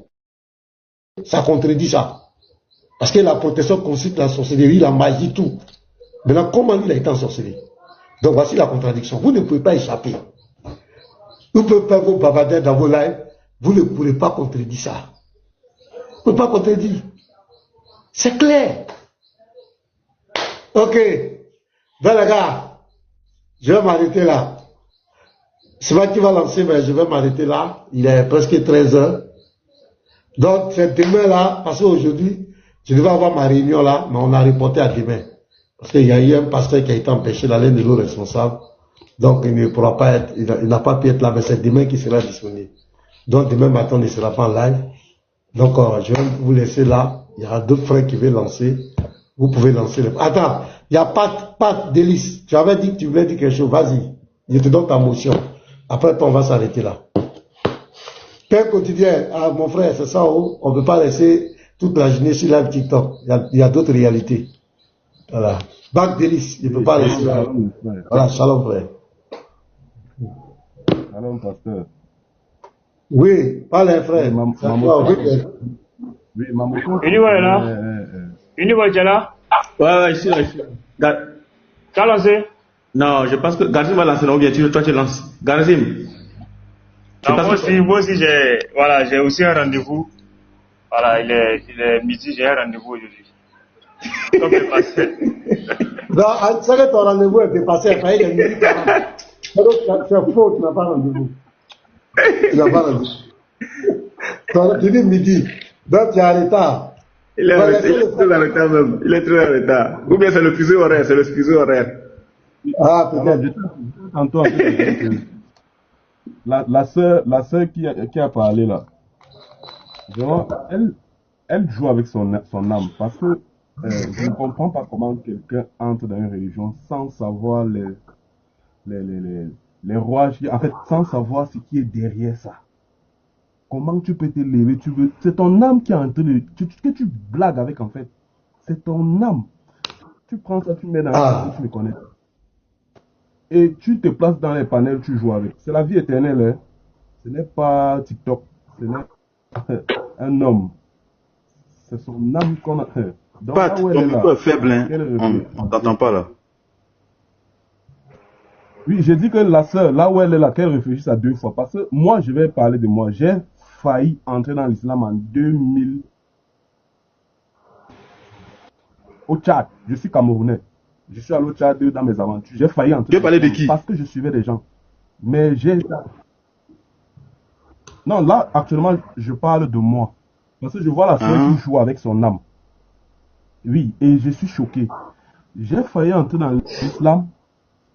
ça contredit ça. Parce que la protection consiste la sorcellerie, la magie, tout. Maintenant, comment il a été ensorcelé? Donc, voici la contradiction. Vous ne pouvez pas échapper. Vous pouvez faire vos bavardeurs dans vos lives. Vous ne pourrez pas contredire ça. Vous ne pouvez pas contredire. C'est clair. Ok. Ben les gars, je vais m'arrêter là. C'est moi qui va lancer, mais je vais m'arrêter là. Il est presque 13 heures. Donc, c'est demain là, parce qu'aujourd'hui, je devais avoir ma réunion là, mais on a reporté à demain. Parce qu'il y a eu un pasteur qui a été empêché, l'un de nos responsables. Donc, il ne pourra pas être, il n'a pas pu être là, mais c'est demain qu'il sera disponible. Donc, demain matin, il ne sera pas en live. Donc, je vais vous laisser là. Il y aura d'autres frères qui veulent lancer. Vous pouvez lancer les... Attends, il n'y a pas délice. Tu avais dit que tu voulais dire quelque chose. Vas-y. Je te donne ta motion. Après, on va s'arrêter là. Père quotidien, mon frère, c'est ça, oh, on ne peut pas laisser toute la journée sur live TikTok. Il y a d'autres réalités. Voilà. Bac délice, il ne peut pas laisser. Voilà, shalom frère. Shalom pasteur. Oui, parlez frère. Oui, ma motion. Univo est là. Univo est là. Ouais, ici, là, ici. Tu as lancé? Non, je pense que Garzim va lancer, non, bien toi tu lances. Garzim. Moi aussi, j'ai aussi un rendez-vous. Voilà, il est midi, j'ai un rendez-vous aujourd'hui. Comme le passé. Donc, c'est que ton rendez-vous est dépassé, il est midi 40. C'est faux, tu n'as pas rendez-vous. Tu n'as pas rendez-vous. Tu dis midi, donc tu es en retard. Il est très en retard même. Il est très en retard. Ou bien c'est le fuseau horaire, c'est le fuseau horaire. Ah, peut-être. Tantôt, la sœur qui a parlé là, genre, elle joue avec son âme parce que je ne comprends pas comment quelqu'un entre dans une religion sans savoir les rouages, en fait, sans savoir ce qui est derrière ça. Comment tu peux t'élever, c'est ton âme qui est en train de, que tu blagues avec en fait. C'est ton âme. Tu prends ça, tu mets dans la tu le connais. Et tu te places dans les panels, tu joues avec. C'est la vie éternelle, hein. Ce n'est pas TikTok. Ce n'est un homme. C'est son âme qu'on a. Donc, Pat, là où elle ton est là, micro est faible, hein. qu'elle On t'entend pas là. Oui, j'ai dit que la sœur, là où elle est là, qu'elle réfléchisse à deux fois. Parce que moi, je vais parler de moi. J'ai failli entrer dans l'islam en 2000 au Tchad. Je suis Camerounais. Je suis allé au Tchad dans mes aventures. J'ai failli entrer. Tu as parlé de qui? Parce que je suivais des gens. Mais j'ai... Non, là, actuellement, je parle de moi. Parce que je vois la sœur qui joue avec son âme. Oui, et je suis choqué. J'ai failli entrer dans l'islam,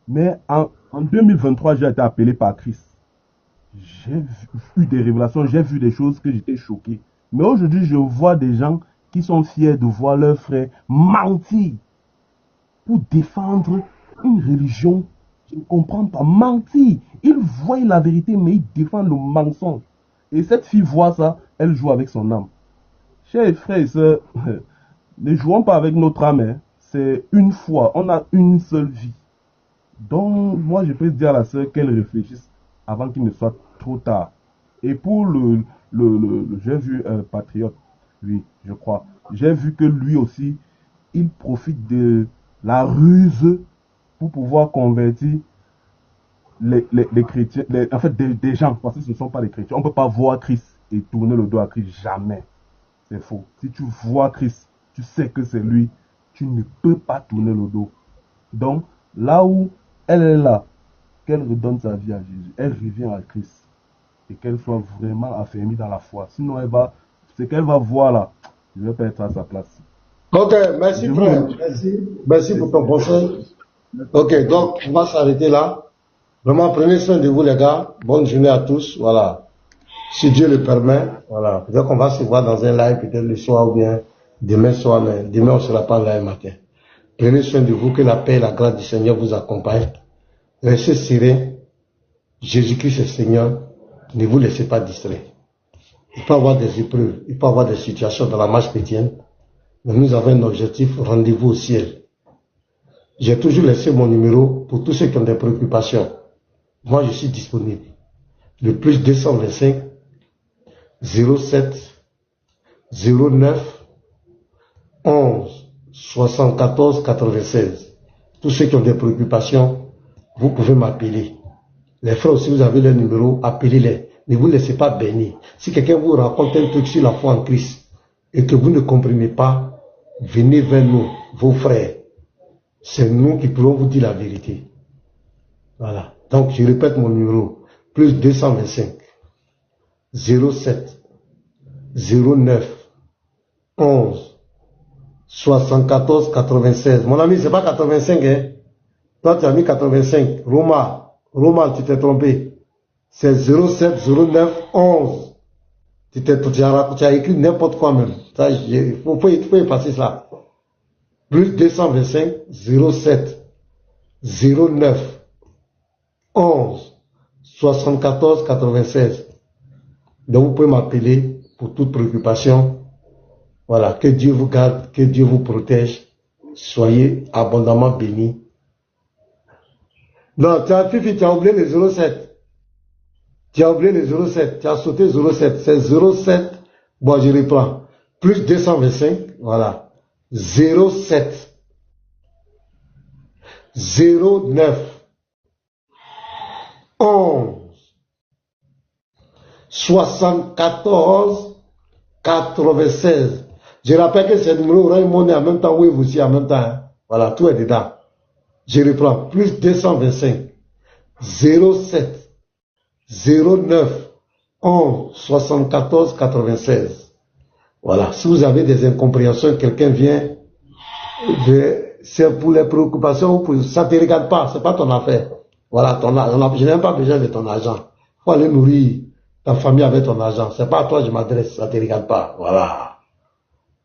mais en 2023, j'ai été appelé par Christ. J'ai eu des révélations, j'ai vu des choses que j'étais choqué. Mais aujourd'hui, je vois des gens qui sont fiers de voir leurs frères mentir pour défendre une religion. Je ne comprends pas. Mentir. Ils voient la vérité, mais ils défendent le mensonge. Et cette fille voit ça, elle joue avec son âme. Chers frères et sœurs, ne jouons pas avec notre âme. Hein. C'est une fois, on a une seule vie. Donc, moi, je peux dire à la sœur qu'elle réfléchisse avant qu'il ne soit trop tard. Et pour j'ai vu un patriote, oui, je crois. J'ai vu que lui aussi, il profite de la ruse pour pouvoir convertir les chrétiens, en fait, des gens, parce que ce ne sont pas des chrétiens. On ne peut pas voir Christ et tourner le dos à Christ, jamais. C'est faux. Si tu vois Christ, tu sais que c'est lui, tu ne peux pas tourner le dos. Donc, là où elle est là, qu'elle redonne sa vie à Jésus, elle revient à Christ, et qu'elle soit vraiment affermie dans la foi. Sinon, ce qu'elle va voir là, je vais pas être à sa place. Ok, merci frère, merci pour ton conseil. Ok, donc on va s'arrêter là. Vraiment, prenez soin de vous les gars. Bonne journée à tous. Voilà. Si Dieu le permet, voilà. Peut-être qu'on va se voir dans un live, peut-être le soir ou bien demain soir, mais demain on ne sera pas là le matin. Prenez soin de vous, que la paix et la grâce du Seigneur vous accompagnent. Restez serein. Jésus-Christ est Seigneur. Ne vous laissez pas distraire. Il peut y avoir des épreuves, il peut y avoir des situations dans la marche chrétienne, mais nous avons un objectif, rendez-vous au ciel. J'ai toujours laissé mon numéro pour tous ceux qui ont des préoccupations. Moi, je suis disponible. Le plus 225 07 09 11 74 96. Tous ceux qui ont des préoccupations, vous pouvez m'appeler. Les frères aussi, vous avez leur numéro, appelez-les. Ne vous laissez pas bénir. Si quelqu'un vous raconte un truc sur la foi en Christ et que vous ne comprenez pas, venez vers nous, vos frères. C'est nous qui pourrons vous dire la vérité. Voilà. Donc, je répète mon numéro. Plus 225 07 09 11 74 96. Mon ami, c'est pas 85, hein. Toi, tu as mis 85. Roma, tu t'es trompé. C'est 07 09 11. Tu as écrit n'importe quoi même. Il faut effacer ça. Plus 225 07 09 11 74 96. Donc vous pouvez m'appeler pour toute préoccupation. Voilà, que Dieu vous garde, que Dieu vous protège. Soyez abondamment bénis. Non, Fifi, tu as oublié le 07. Tu as oublié le 07. Tu as sauté 07. C'est 07. Bon, je reprends. Plus 225. Voilà. 07 09 11 74 96. Je rappelle que ce numéro aura une monnaie en même temps, oui, vous aussi en même temps. Hein. Voilà, tout est dedans. Je reprends. Plus 225 07 09 11 74 96. Voilà. Si vous avez des incompréhensions, quelqu'un vient, c'est pour les préoccupations, ça ne te regarde pas, c'est pas ton affaire. Voilà, je n'ai pas besoin de ton argent. Il faut aller nourrir ta famille avec ton argent. C'est pas à toi que je m'adresse, ça ne te regarde pas. Voilà.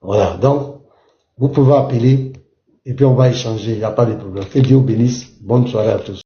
Voilà. Donc, vous pouvez appeler et puis on va échanger, il n'y a pas de problème. Que Dieu vous bénisse. Bonne soirée à tous.